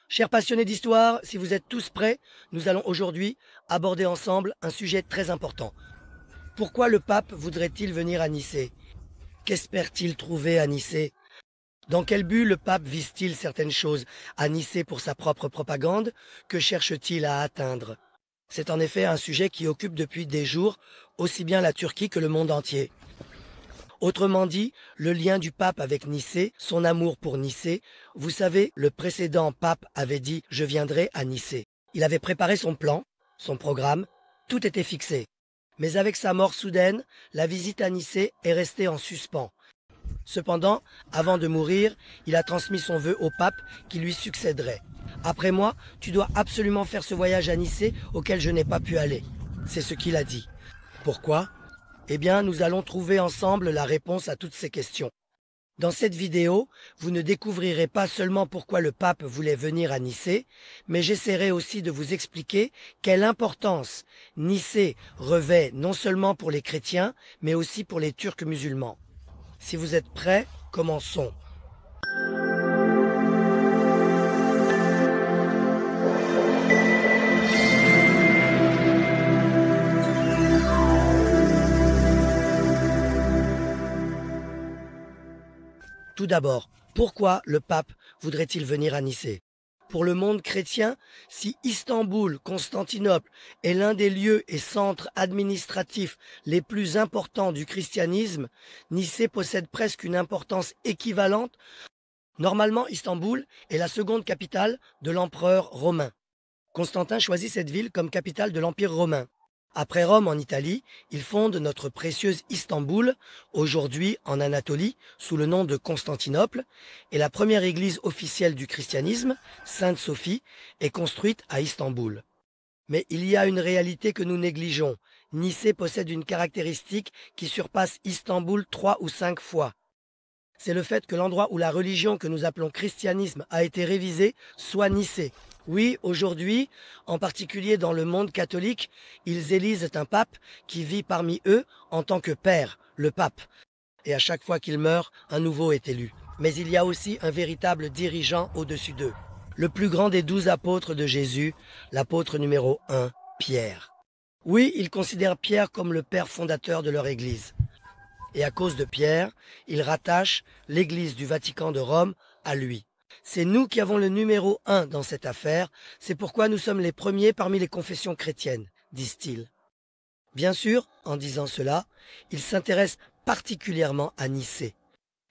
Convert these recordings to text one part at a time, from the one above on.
Chers passionnés d'histoire, si vous êtes tous prêts, nous allons aujourd'hui aborder ensemble un sujet très important. Pourquoi le pape voudrait-il venir à Nicée? Qu'espère-t-il trouver à Nicée? Dans quel but le pape vise-t-il certaines choses à Nicée pour sa propre propagande? Que cherche-t-il à atteindre? C'est en effet un sujet qui occupe depuis des jours aussi bien la Turquie que le monde entier. Autrement dit, le lien du pape avec Nicée, son amour pour Nicée. Vous savez, le précédent pape avait dit « Je viendrai à Nicée ». Il avait préparé son plan, son programme, tout était fixé. Mais avec sa mort soudaine, la visite à Nicée est restée en suspens. Cependant, avant de mourir, il a transmis son vœu au pape qui lui succéderait. Après moi, tu dois absolument faire ce voyage à Nicée auquel je n'ai pas pu aller. C'est ce qu'il a dit. Pourquoi? Eh bien, nous allons trouver ensemble la réponse à toutes ces questions. Dans cette vidéo, vous ne découvrirez pas seulement pourquoi le pape voulait venir à Nicée, mais j'essaierai aussi de vous expliquer quelle importance Nicée revêt non seulement pour les chrétiens, mais aussi pour les Turcs musulmans. Si vous êtes prêts, commençons. Tout d'abord, pourquoi le pape voudrait-il venir à Nicée? Pour le monde chrétien, si Istanbul, Constantinople, est l'un des lieux et centres administratifs les plus importants du christianisme, Nicée possède presque une importance équivalente. Normalement, Istanbul est la seconde capitale de l'empereur romain. Constantin choisit cette ville comme capitale de l'Empire romain. Après Rome en Italie, il fonde notre précieuse Istanbul, aujourd'hui en Anatolie, sous le nom de Constantinople, et la première église officielle du christianisme, Sainte Sophie, est construite à Istanbul. Mais il y a une réalité que nous négligeons. Nicée possède une caractéristique qui surpasse Istanbul 3 ou 5 fois. C'est le fait que l'endroit où la religion que nous appelons christianisme a été révisée soit Nicée. Oui, aujourd'hui, en particulier dans le monde catholique, ils élisent un pape qui vit parmi eux en tant que père, le pape. Et à chaque fois qu'il meurt, un nouveau est élu. Mais il y a aussi un véritable dirigeant au-dessus d'eux. Le plus grand des 12 apôtres de Jésus, l'apôtre numéro 1, Pierre. Oui, ils considèrent Pierre comme le père fondateur de leur église. Et à cause de Pierre, ils rattachent l'église du Vatican de Rome à lui. C'est nous qui avons le numéro 1 dans cette affaire, c'est pourquoi nous sommes les premiers parmi les confessions chrétiennes, disent-ils. Bien sûr, en disant cela, ils s'intéressent particulièrement à Nicée.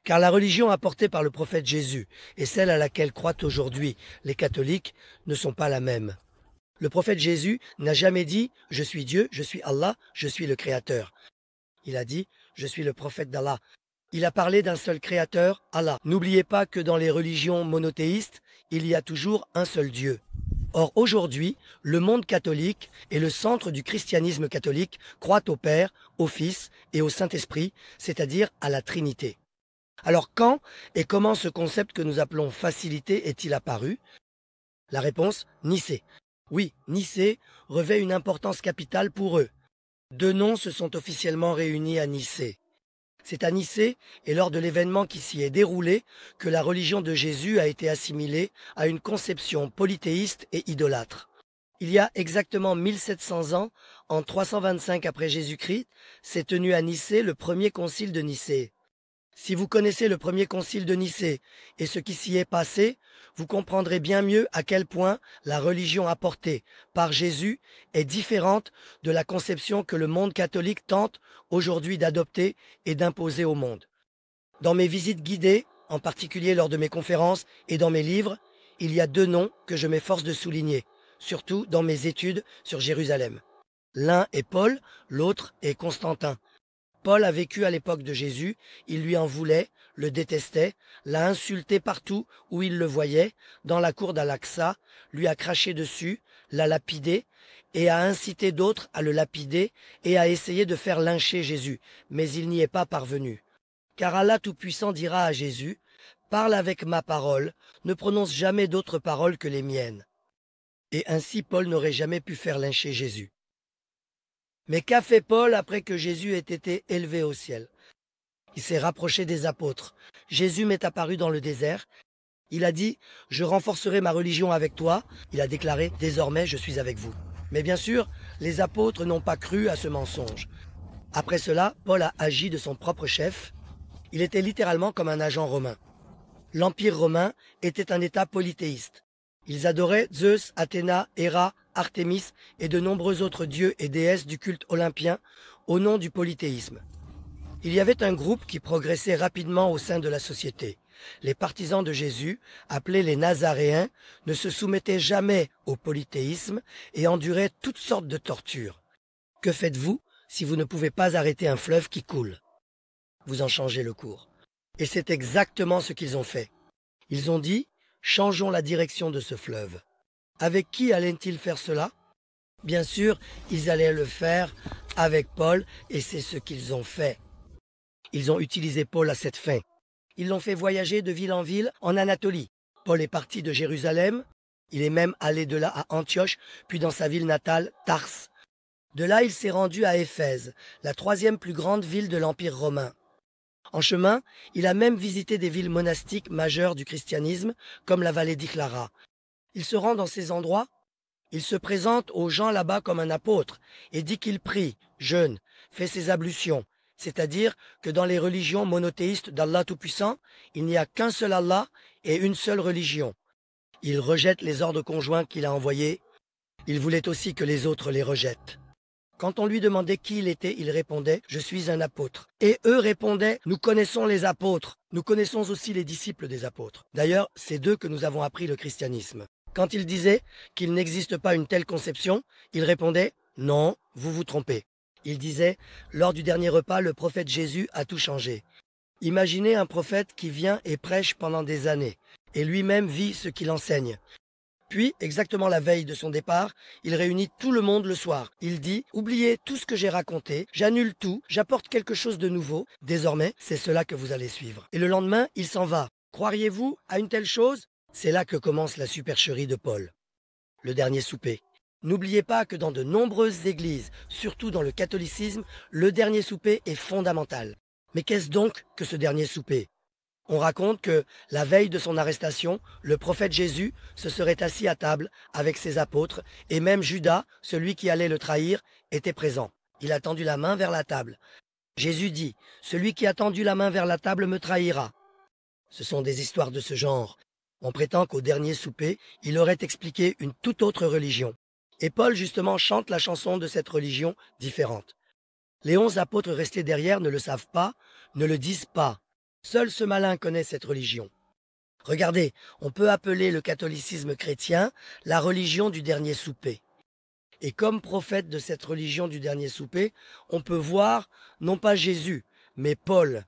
Car la religion apportée par le prophète Jésus et celle à laquelle croient aujourd'hui les catholiques ne sont pas la même. Le prophète Jésus n'a jamais dit « Je suis Dieu, je suis Allah, je suis le Créateur ». Il a dit « Je suis le prophète d'Allah ». Il a parlé d'un seul créateur, Allah. N'oubliez pas que dans les religions monothéistes, il y a toujours un seul Dieu. Or aujourd'hui, le monde catholique et le centre du christianisme catholique croient au Père, au Fils et au Saint-Esprit, c'est-à-dire à la Trinité. Alors quand et comment ce concept que nous appelons facilité est-il apparu? La réponse, Nicée. Oui, Nicée revêt une importance capitale pour eux. Deux noms se sont officiellement réunis à Nicée. C'est à Nicée et lors de l'événement qui s'y est déroulé que la religion de Jésus a été assimilée à une conception polythéiste et idolâtre. Il y a exactement 1700 ans, en 325 après Jésus-Christ, s'est tenu à Nicée le premier concile de Nicée. Si vous connaissez le premier concile de Nicée et ce qui s'y est passé, vous comprendrez bien mieux à quel point la religion apportée par Jésus est différente de la conception que le monde catholique tente aujourd'hui d'adopter et d'imposer au monde. Dans mes visites guidées, en particulier lors de mes conférences et dans mes livres, il y a deux noms que je m'efforce de souligner, surtout dans mes études sur Jérusalem. L'un est Paul, l'autre est Constantin. Paul a vécu à l'époque de Jésus, il lui en voulait, le détestait, l'a insulté partout où il le voyait, dans la cour d'Al-Aqsa, lui a craché dessus, l'a lapidé, et a incité d'autres à le lapider et a essayé de faire lyncher Jésus, mais il n'y est pas parvenu. Car Allah Tout-Puissant dira à Jésus, « Parle avec ma parole, ne prononce jamais d'autres paroles que les miennes. » Et ainsi Paul n'aurait jamais pu faire lyncher Jésus. Mais qu'a fait Paul après que Jésus ait été élevé au ciel? Il s'est rapproché des apôtres. Jésus m'est apparu dans le désert Il a dit « Je renforcerai ma religion avec toi ». Il a déclaré « Désormais, je suis avec vous ». Mais bien sûr, les apôtres n'ont pas cru à ce mensonge. Après cela, Paul a agi de son propre chef. Il était littéralement comme un agent romain. L'Empire romain était un État polythéiste. Ils adoraient Zeus, Athéna, Héra, Artémis et de nombreux autres dieux et déesses du culte olympien au nom du polythéisme. Il y avait un groupe qui progressait rapidement au sein de la société. Les partisans de Jésus, appelés les Nazaréens, ne se soumettaient jamais au polythéisme et enduraient toutes sortes de tortures. Que faites-vous si vous ne pouvez pas arrêter un fleuve qui coule? Vous en changez le cours. Et c'est exactement ce qu'ils ont fait. Ils ont dit « Changeons la direction de ce fleuve ». Avec qui allaient-ils faire cela? Bien sûr, ils allaient le faire avec Paul et c'est ce qu'ils ont fait. Ils ont utilisé Paul à cette fin. Ils l'ont fait voyager de ville en ville en Anatolie. Paul est parti de Jérusalem. Il est même allé de là à Antioche, puis dans sa ville natale, Tarse. De là, il s'est rendu à Éphèse, la troisième plus grande ville de l'Empire romain. En chemin, il a même visité des villes monastiques majeures du christianisme, comme la vallée d'Iclara. Il se rend dans ces endroits, il se présente aux gens là-bas comme un apôtre et dit qu'il prie, jeûne, fait ses ablutions, c'est-à-dire que dans les religions monothéistes d'Allah Tout-Puissant, il n'y a qu'un seul Allah et une seule religion. Il rejette les ordres conjoints qu'il a envoyés. Il voulait aussi que les autres les rejettent. Quand on lui demandait qui il était, il répondait « Je suis un apôtre ». Et eux répondaient « Nous connaissons les apôtres, nous connaissons aussi les disciples des apôtres ». D'ailleurs, c'est d'eux que nous avons appris le christianisme. Quand il disait qu'il n'existe pas une telle conception, il répondait « Non, vous vous trompez ». Il disait « Lors du dernier repas, le prophète Jésus a tout changé ». Imaginez un prophète qui vient et prêche pendant des années, et lui-même vit ce qu'il enseigne. Puis, exactement la veille de son départ, il réunit tout le monde le soir. Il dit « Oubliez tout ce que j'ai raconté, j'annule tout, j'apporte quelque chose de nouveau. Désormais, c'est cela que vous allez suivre. » Et le lendemain, il s'en va. Croiriez-vous à une telle chose? C'est là que commence la supercherie de Paul. Le dernier souper. N'oubliez pas que dans de nombreuses églises, surtout dans le catholicisme, le dernier souper est fondamental. Mais qu'est-ce donc que ce dernier souper? On raconte que, la veille de son arrestation, le prophète Jésus se serait assis à table avec ses apôtres et même Judas, celui qui allait le trahir, était présent. Il a tendu la main vers la table. Jésus dit « Celui qui a tendu la main vers la table me trahira ». Ce sont des histoires de ce genre. On prétend qu'au dernier souper, il aurait expliqué une toute autre religion. Et Paul justement chante la chanson de cette religion différente. Les 11 apôtres restés derrière ne le savent pas, ne le disent pas. Seul ce malin connaît cette religion. Regardez, on peut appeler le catholicisme chrétien la religion du dernier souper. Et comme prophète de cette religion du dernier souper, on peut voir non pas Jésus, mais Paul.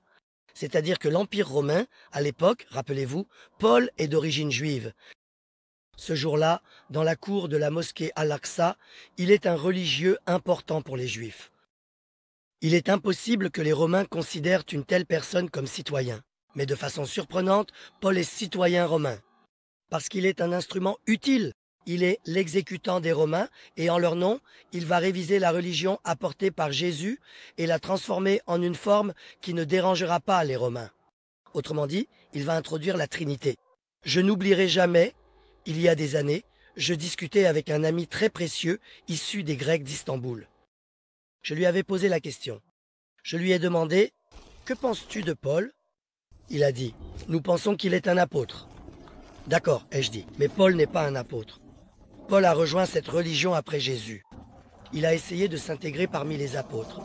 C'est-à-dire que l'Empire romain, à l'époque, rappelez-vous, Paul est d'origine juive. Ce jour-là, dans la cour de la mosquée Al-Aqsa, il est un religieux important pour les Juifs. Il est impossible que les Romains considèrent une telle personne comme citoyen. Mais de façon surprenante, Paul est citoyen romain. Parce qu'il est un instrument utile. Il est l'exécutant des Romains et en leur nom, il va réviser la religion apportée par Jésus et la transformer en une forme qui ne dérangera pas les Romains. Autrement dit, il va introduire la Trinité. Je n'oublierai jamais, il y a des années, je discutais avec un ami très précieux issu des Grecs d'Istanbul. Je lui avais posé la question. Je lui ai demandé « Que penses-tu de Paul ?» Il a dit « Nous pensons qu'il est un apôtre. » D'accord, ai-je dit, mais Paul n'est pas un apôtre. Paul a rejoint cette religion après Jésus. Il a essayé de s'intégrer parmi les apôtres.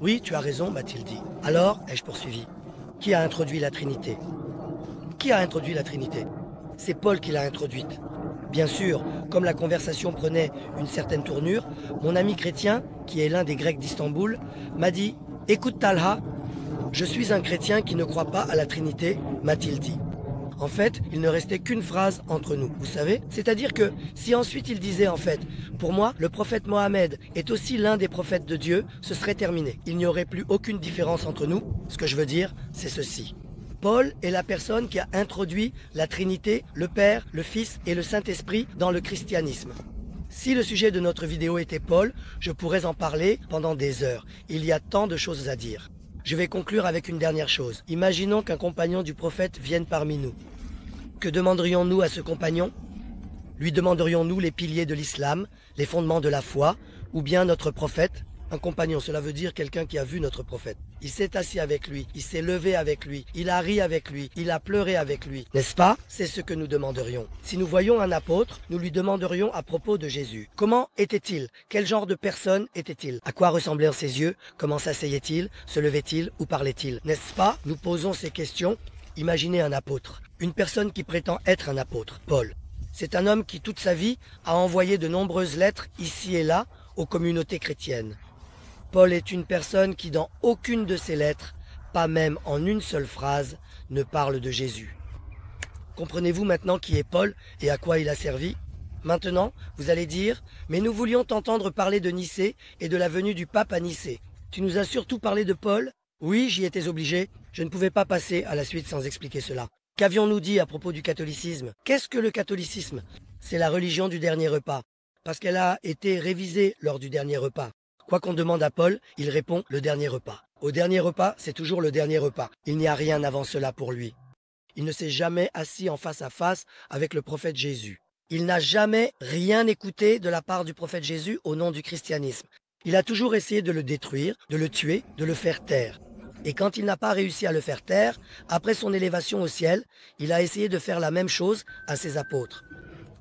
Oui, tu as raison, m'a-t-il dit. Alors, ai-je poursuivi, qui a introduit la Trinité? Qui a introduit la Trinité? C'est Paul qui l'a introduite. Bien sûr, comme la conversation prenait une certaine tournure, mon ami chrétien, qui est l'un des Grecs d'Istanbul, m'a dit « Écoute Talha, je suis un chrétien qui ne croit pas à la Trinité », m'a-t-il dit. En fait, il ne restait qu'une phrase entre nous, vous savez? C'est-à-dire que si ensuite il disait en fait « Pour moi, le prophète Mohammed est aussi l'un des prophètes de Dieu », ce serait terminé. Il n'y aurait plus aucune différence entre nous. Ce que je veux dire, c'est ceci. Paul est la personne qui a introduit la Trinité, le Père, le Fils et le Saint-Esprit dans le christianisme. Si le sujet de notre vidéo était Paul, je pourrais en parler pendant des heures. Il y a tant de choses à dire. Je vais conclure avec une dernière chose. Imaginons qu'un compagnon du prophète vienne parmi nous. Que demanderions-nous à ce compagnon? Lui demanderions-nous les piliers de l'islam, les fondements de la foi, ou bien notre prophète? Un compagnon, cela veut dire quelqu'un qui a vu notre prophète. Il s'est assis avec lui, il s'est levé avec lui, il a ri avec lui, il a pleuré avec lui. N'est-ce pas? C'est ce que nous demanderions. Si nous voyions un apôtre, nous lui demanderions à propos de Jésus. Comment était-il? Quel genre de personne était-il? À quoi ressemblaient ses yeux? Comment s'asseyait-il? Se levait-il ou parlait-il? N'est-ce pas? Nous posons ces questions. Imaginez un apôtre. Une personne qui prétend être un apôtre, Paul. C'est un homme qui toute sa vie a envoyé de nombreuses lettres ici et là aux communautés chrétiennes. Paul est une personne qui dans aucune de ses lettres, pas même en une seule phrase, ne parle de Jésus. Comprenez-vous maintenant qui est Paul et à quoi il a servi? Maintenant, vous allez dire, mais nous voulions t'entendre parler de Nicée et de la venue du pape à Nicée. Tu nous as surtout parlé de Paul? Oui, j'y étais obligé. Je ne pouvais pas passer à la suite sans expliquer cela. Qu'avions-nous dit à propos du catholicisme? Qu'est-ce que le catholicisme? C'est la religion du dernier repas, parce qu'elle a été révisée lors du dernier repas. Quoi qu'on demande à Paul, il répond le dernier repas. Au dernier repas, c'est toujours le dernier repas. Il n'y a rien avant cela pour lui. Il ne s'est jamais assis en face à face avec le prophète Jésus. Il n'a jamais rien écouté de la part du prophète Jésus au nom du christianisme. Il a toujours essayé de le détruire, de le tuer, de le faire taire. Et quand il n'a pas réussi à le faire taire, après son élévation au ciel, il a essayé de faire la même chose à ses apôtres.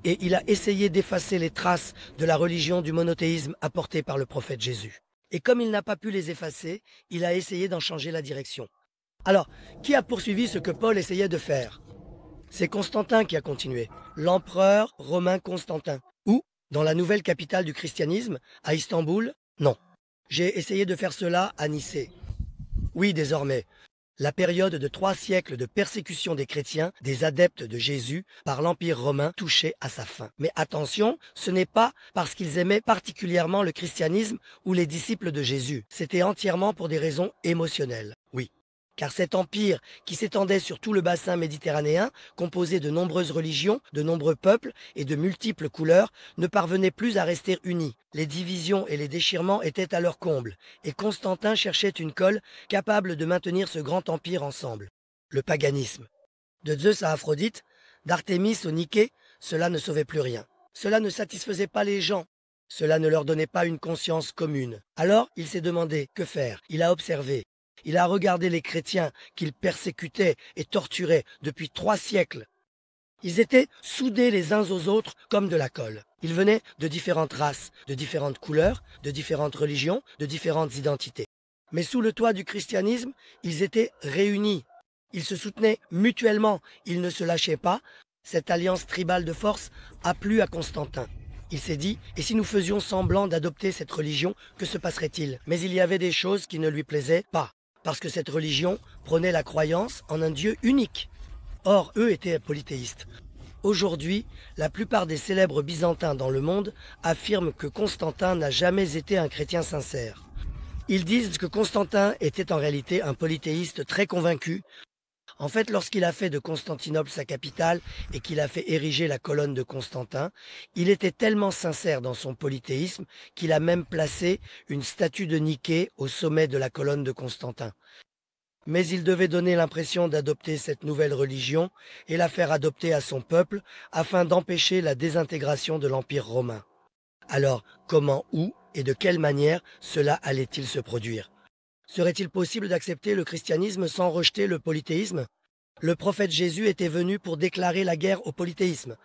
Et il a essayé d'effacer les traces de la religion du monothéisme apportée par le prophète Jésus. Et comme il n'a pas pu les effacer, il a essayé d'en changer la direction. Alors, qui a poursuivi ce que Paul essayait de faire? C'est Constantin qui a continué, l'empereur romain Constantin. Où? Dans la nouvelle capitale du christianisme, à Istanbul? Non. J'ai essayé de faire cela à Nicée. Oui, désormais. La période de 3 siècles de persécution des chrétiens, des adeptes de Jésus, par l'Empire romain touchait à sa fin. Mais attention, ce n'est pas parce qu'ils aimaient particulièrement le christianisme ou les disciples de Jésus. C'était entièrement pour des raisons émotionnelles. Oui. Car cet empire qui s'étendait sur tout le bassin méditerranéen, composé de nombreuses religions, de nombreux peuples et de multiples couleurs, ne parvenait plus à rester uni. Les divisions et les déchirements étaient à leur comble, et Constantin cherchait une colle capable de maintenir ce grand empire ensemble. Le paganisme. De Zeus à Aphrodite, d'Artémis au Niké, cela ne sauvait plus rien. Cela ne satisfaisait pas les gens. Cela ne leur donnait pas une conscience commune. Alors il s'est demandé que faire. Il a observé. Il a regardé les chrétiens qu'il persécutait et torturait depuis 3 siècles. Ils étaient soudés les uns aux autres comme de la colle. Ils venaient de différentes races, de différentes couleurs, de différentes religions, de différentes identités. Mais sous le toit du christianisme, ils étaient réunis. Ils se soutenaient mutuellement, ils ne se lâchaient pas. Cette alliance tribale de force a plu à Constantin. Il s'est dit, et si nous faisions semblant d'adopter cette religion, que se passerait-il? Mais il y avait des choses qui ne lui plaisaient pas. Parce que cette religion prônait la croyance en un Dieu unique. Or, eux étaient polythéistes. Aujourd'hui, la plupart des célèbres byzantins dans le monde affirment que Constantin n'a jamais été un chrétien sincère. Ils disent que Constantin était en réalité un polythéiste très convaincu. En fait, lorsqu'il a fait de Constantinople sa capitale et qu'il a fait ériger la colonne de Constantin, il était tellement sincère dans son polythéisme qu'il a même placé une statue de Niké au sommet de la colonne de Constantin. Mais il devait donner l'impression d'adopter cette nouvelle religion et la faire adopter à son peuple afin d'empêcher la désintégration de l'Empire romain. Alors, comment, où et de quelle manière cela allait-il se produire? Serait-il possible d'accepter le christianisme sans rejeter le polythéisme? Le prophète Jésus était venu pour déclarer la guerre au polythéisme.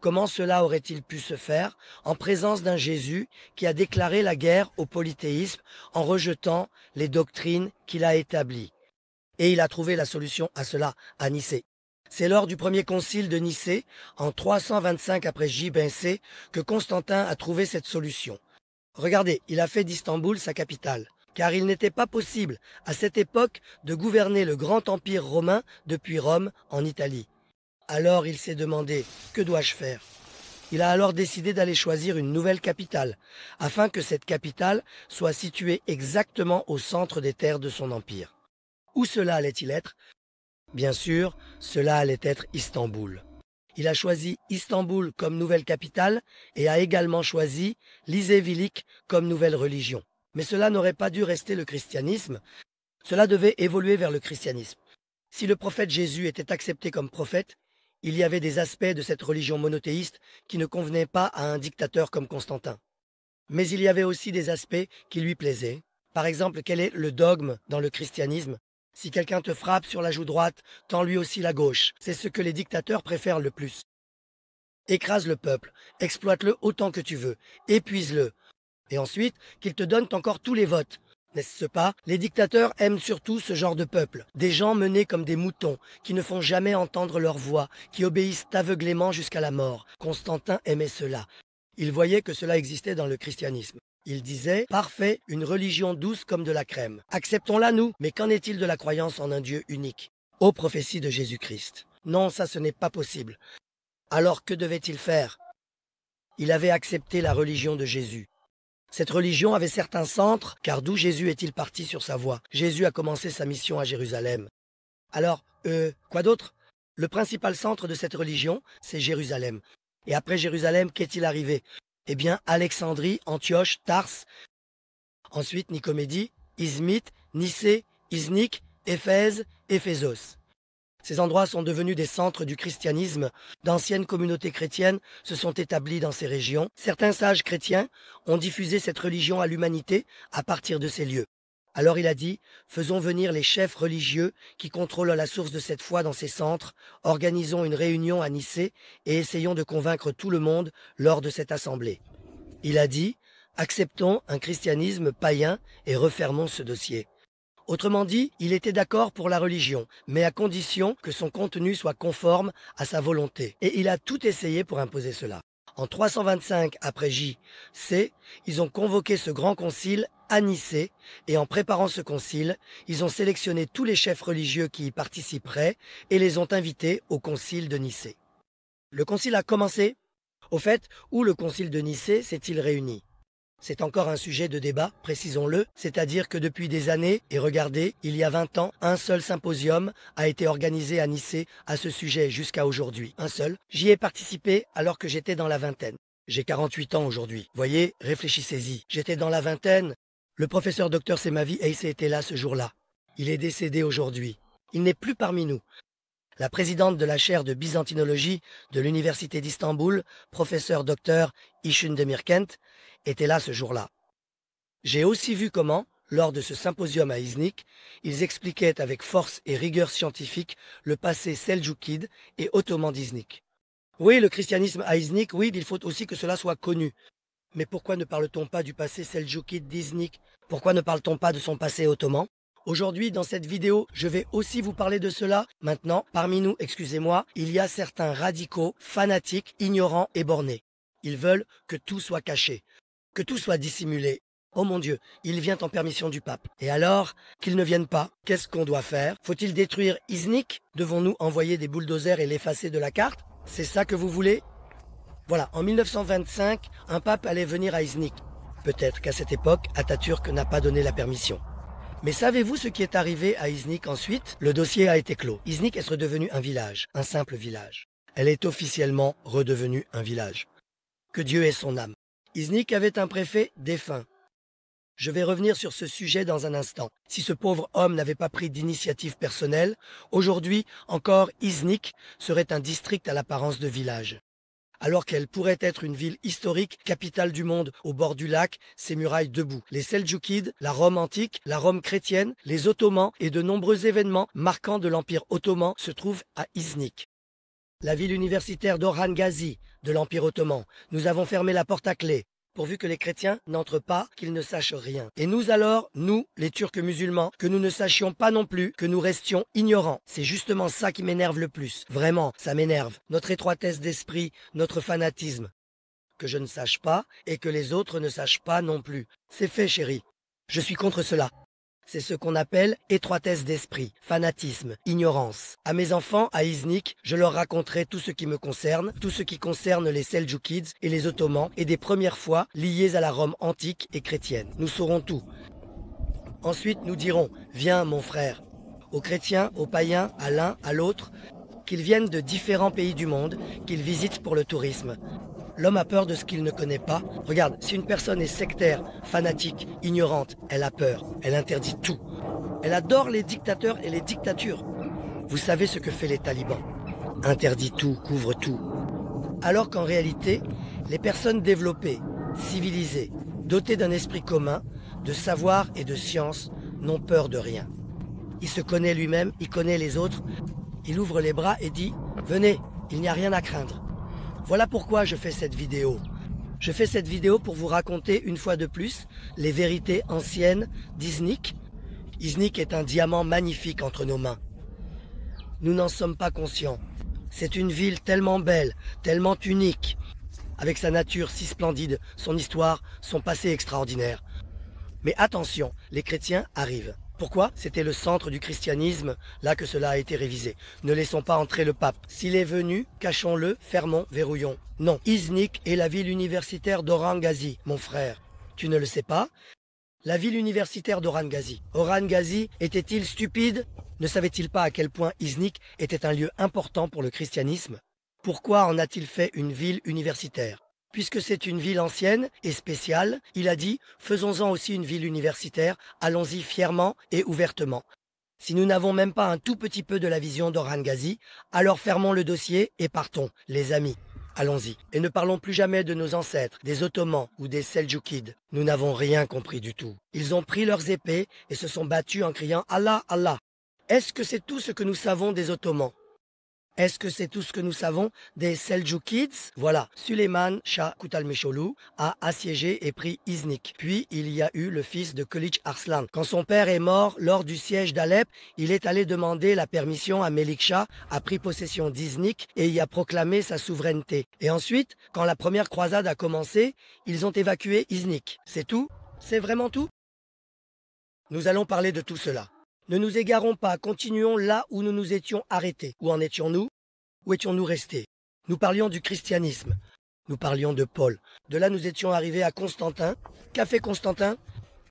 Comment cela aurait-il pu se faire en présence d'un Jésus qui a déclaré la guerre au polythéisme en rejetant les doctrines qu'il a établies? Et il a trouvé la solution à cela à Nicée. C'est lors du premier concile de Nicée, en 325 après J-C, que Constantin a trouvé cette solution. Regardez, il a fait d'Istanbul sa capitale. Car il n'était pas possible, à cette époque, de gouverner le grand empire romain depuis Rome en Italie. Alors il s'est demandé, que dois-je faire? Il a alors décidé d'aller choisir une nouvelle capitale, afin que cette capitale soit située exactement au centre des terres de son empire. Où cela allait-il être? Bien sûr, cela allait être Istanbul. Il a choisi Istanbul comme nouvelle capitale et a également choisi l'Izévilik comme nouvelle religion. Mais cela n'aurait pas dû rester le christianisme. Cela devait évoluer vers le christianisme. Si le prophète Jésus était accepté comme prophète, il y avait des aspects de cette religion monothéiste qui ne convenaient pas à un dictateur comme Constantin. Mais il y avait aussi des aspects qui lui plaisaient. Par exemple, quel est le dogme dans le christianisme? Si quelqu'un te frappe sur la joue droite, tends lui aussi la gauche. C'est ce que les dictateurs préfèrent le plus. Écrase le peuple, exploite-le autant que tu veux, épuise-le. Et ensuite, qu'il te donne encore tous les votes. N'est-ce pas? Les dictateurs aiment surtout ce genre de peuple. Des gens menés comme des moutons, qui ne font jamais entendre leur voix, qui obéissent aveuglément jusqu'à la mort. Constantin aimait cela. Il voyait que cela existait dans le christianisme. Il disait, parfait, une religion douce comme de la crème. Acceptons-la nous, mais qu'en est-il de la croyance en un Dieu unique? Aux prophéties de Jésus-Christ. Non, ça ce n'est pas possible. Alors que devait-il faire? Il avait accepté la religion de Jésus. Cette religion avait certains centres, car d'où Jésus est-il parti sur sa voie? Jésus a commencé sa mission à Jérusalem. Alors, quoi d'autre? Le principal centre de cette religion, c'est Jérusalem. Et après Jérusalem, qu'est-il arrivé? Eh bien, Alexandrie, Antioche, Tarse, ensuite Nicomédie, Izmite, Nicée, Iznik, Éphèse, Éphésos. Ces endroits sont devenus des centres du christianisme. D'anciennes communautés chrétiennes se sont établies dans ces régions. Certains sages chrétiens ont diffusé cette religion à l'humanité à partir de ces lieux. Alors il a dit, faisons venir les chefs religieux qui contrôlent la source de cette foi dans ces centres, organisons une réunion à Nicée et essayons de convaincre tout le monde lors de cette assemblée. Il a dit, acceptons un christianisme païen et refermons ce dossier. Autrement dit, il était d'accord pour la religion, mais à condition que son contenu soit conforme à sa volonté. Et il a tout essayé pour imposer cela. En 325 après J.C., ils ont convoqué ce grand concile à Nicée, et en préparant ce concile, ils ont sélectionné tous les chefs religieux qui y participeraient et les ont invités au concile de Nicée. Le concile a commencé. Au fait, où le concile de Nicée s'est-il réuni? C'est encore un sujet de débat, précisons-le, c'est-à-dire que depuis des années, et regardez, il y a 20 ans, un seul symposium a été organisé à Nicée à ce sujet jusqu'à aujourd'hui. Un seul. J'y ai participé alors que j'étais dans la vingtaine. J'ai 48 ans aujourd'hui. Voyez, réfléchissez-y. J'étais dans la vingtaine. Le professeur Dr Semavi Ace était là ce jour-là. Il est décédé aujourd'hui. Il n'est plus parmi nous. La présidente de la chaire de byzantinologie de l'université d'Istanbul, professeur Dr Ishun Demirkent, était là ce jour-là. J'ai aussi vu comment, lors de ce symposium à Iznik, ils expliquaient avec force et rigueur scientifique le passé seldjoukide et ottoman d'Iznik. Oui, le christianisme à Iznik, oui, il faut aussi que cela soit connu. Mais pourquoi ne parle-t-on pas du passé seldjoukide d'Iznik? Pourquoi ne parle-t-on pas de son passé ottoman? Aujourd'hui, dans cette vidéo, je vais aussi vous parler de cela. Maintenant, parmi nous, excusez-moi, il y a certains radicaux, fanatiques, ignorants et bornés. Ils veulent que tout soit caché, que tout soit dissimulé. Oh mon Dieu, il vient en permission du pape. Et alors, qu'ils ne viennent pas, qu'est-ce qu'on doit faire? Faut-il détruire Iznik? Devons-nous envoyer des bulldozers et l'effacer de la carte? C'est ça que vous voulez? Voilà, en 1925, un pape allait venir à Iznik. Peut-être qu'à cette époque, Atatürk n'a pas donné la permission. Mais savez-vous ce qui est arrivé à Iznik ensuite? Le dossier a été clos. Iznik est redevenu un village, un simple village. Elle est officiellement redevenue un village. Que Dieu ait son âme. Iznik avait un préfet défunt. Je vais revenir sur ce sujet dans un instant. Si ce pauvre homme n'avait pas pris d'initiative personnelle, aujourd'hui encore Iznik serait un district à l'apparence de village. Alors qu'elle pourrait être une ville historique, capitale du monde, au bord du lac, ses murailles debout. Les Seldjoukides, la Rome antique, la Rome chrétienne, les Ottomans et de nombreux événements marquants de l'Empire ottoman se trouvent à Iznik. La ville universitaire d'Orhan Gazi de l'Empire ottoman. Nous avons fermé la porte à clé, pourvu que les chrétiens n'entrent pas, qu'ils ne sachent rien. Et nous alors, nous, les Turcs musulmans, que nous ne sachions pas non plus, que nous restions ignorants. C'est justement ça qui m'énerve le plus. Vraiment, ça m'énerve. Notre étroitesse d'esprit, notre fanatisme. Que je ne sache pas et que les autres ne sachent pas non plus. C'est fait, chérie. Je suis contre cela. C'est ce qu'on appelle étroitesse d'esprit, fanatisme, ignorance. À mes enfants, à Iznik, je leur raconterai tout ce qui me concerne, tout ce qui concerne les Seldjoukides et les Ottomans et des premières fois liées à la Rome antique et chrétienne. Nous saurons tout. Ensuite, nous dirons, viens mon frère. Aux chrétiens, aux païens, à l'un, à l'autre, qu'ils viennent de différents pays du monde, qu'ils visitent pour le tourisme. L'homme a peur de ce qu'il ne connaît pas. Regarde, si une personne est sectaire, fanatique, ignorante, elle a peur. Elle interdit tout. Elle adore les dictateurs et les dictatures. Vous savez ce que fait les talibans. Interdit tout, couvre tout. Alors qu'en réalité, les personnes développées, civilisées, dotées d'un esprit commun, de savoir et de science, n'ont peur de rien. Il se connaît lui-même, il connaît les autres. Il ouvre les bras et dit « Venez, il n'y a rien à craindre ». Voilà pourquoi je fais cette vidéo. Je fais cette vidéo pour vous raconter une fois de plus les vérités anciennes d'Iznik. Iznik est un diamant magnifique entre nos mains. Nous n'en sommes pas conscients. C'est une ville tellement belle, tellement unique, avec sa nature si splendide, son histoire, son passé extraordinaire. Mais attention, les chrétiens arrivent. Pourquoi? C'était le centre du christianisme, là que cela a été révisé. Ne laissons pas entrer le pape. S'il est venu, cachons-le, fermons, verrouillons. Non, Iznik est la ville universitaire d'Oran-Gazi, mon frère. Tu ne le sais pas? La ville universitaire d'Oran-Gazi. Oran-Gazi était-il stupide? Ne savait-il pas à quel point Iznik était un lieu important pour le christianisme? Pourquoi en a-t-il fait une ville universitaire? Puisque c'est une ville ancienne et spéciale, il a dit « faisons-en aussi une ville universitaire, allons-y fièrement et ouvertement ». Si nous n'avons même pas un tout petit peu de la vision d'Oran-Gazi, alors fermons le dossier et partons, les amis. Allons-y. Et ne parlons plus jamais de nos ancêtres, des Ottomans ou des Seldjoukides. Nous n'avons rien compris du tout. Ils ont pris leurs épées et se sont battus en criant « Allah, Allah ». Est-ce que c'est tout ce que nous savons des Ottomans? Est-ce que c'est tout ce que nous savons des Seldjoukides? Voilà, Süleyman Shah Kutalmisholou a assiégé et pris Iznik. Puis il y a eu le fils de Kılıç Arslan. Quand son père est mort lors du siège d'Alep, il est allé demander la permission à Melik Shah, a pris possession d'Iznik et y a proclamé sa souveraineté. Et ensuite, quand la première croisade a commencé, ils ont évacué Iznik. C'est tout? C'est vraiment tout? Nous allons parler de tout cela. Ne nous égarons pas, continuons là où nous nous étions arrêtés. Où en étions-nous? Où étions-nous restés? Nous parlions du christianisme. Nous parlions de Paul. De là, nous étions arrivés à Constantin. Qu'a fait Constantin?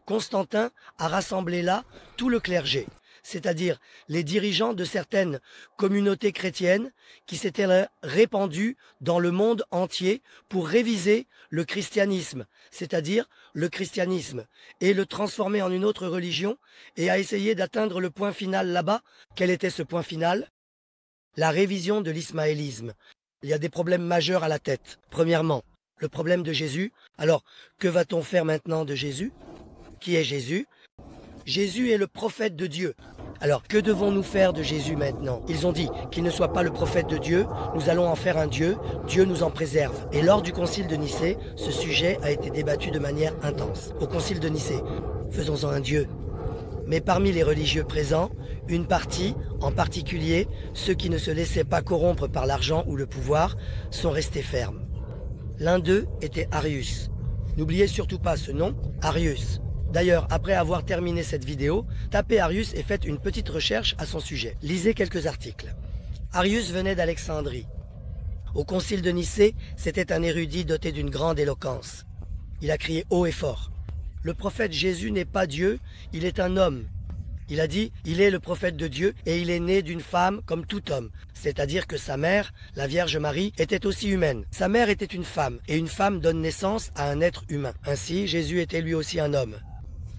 Constantin a rassemblé là tout le clergé, c'est-à-dire les dirigeants de certaines communautés chrétiennes qui s'étaient répandues dans le monde entier pour réviser le christianisme, c'est-à-dire le christianisme, et le transformer en une autre religion, et à essayer d'atteindre le point final là-bas. Quel était ce point final? La révision de l'ismaélisme. Il y a des problèmes majeurs à la tête. Premièrement, le problème de Jésus. Alors, que va-t-on faire maintenant de Jésus? Qui est Jésus? Jésus est le prophète de Dieu. Alors, que devons-nous faire de Jésus maintenant? Ils ont dit qu'il ne soit pas le prophète de Dieu, nous allons en faire un Dieu, Dieu nous en préserve. Et lors du concile de Nicée, ce sujet a été débattu de manière intense. Au concile de Nicée, faisons-en un Dieu. Mais parmi les religieux présents, une partie, en particulier ceux qui ne se laissaient pas corrompre par l'argent ou le pouvoir, sont restés fermes. L'un d'eux était Arius. N'oubliez surtout pas ce nom, Arius. D'ailleurs, après avoir terminé cette vidéo, tapez Arius et faites une petite recherche à son sujet. Lisez quelques articles. Arius venait d'Alexandrie. Au concile de Nicée, c'était un érudit doté d'une grande éloquence. Il a crié haut et fort. Le prophète Jésus n'est pas Dieu, il est un homme. Il a dit, il est le prophète de Dieu et il est né d'une femme comme tout homme. C'est-à-dire que sa mère, la Vierge Marie, était aussi humaine. Sa mère était une femme et une femme donne naissance à un être humain. Ainsi, Jésus était lui aussi un homme.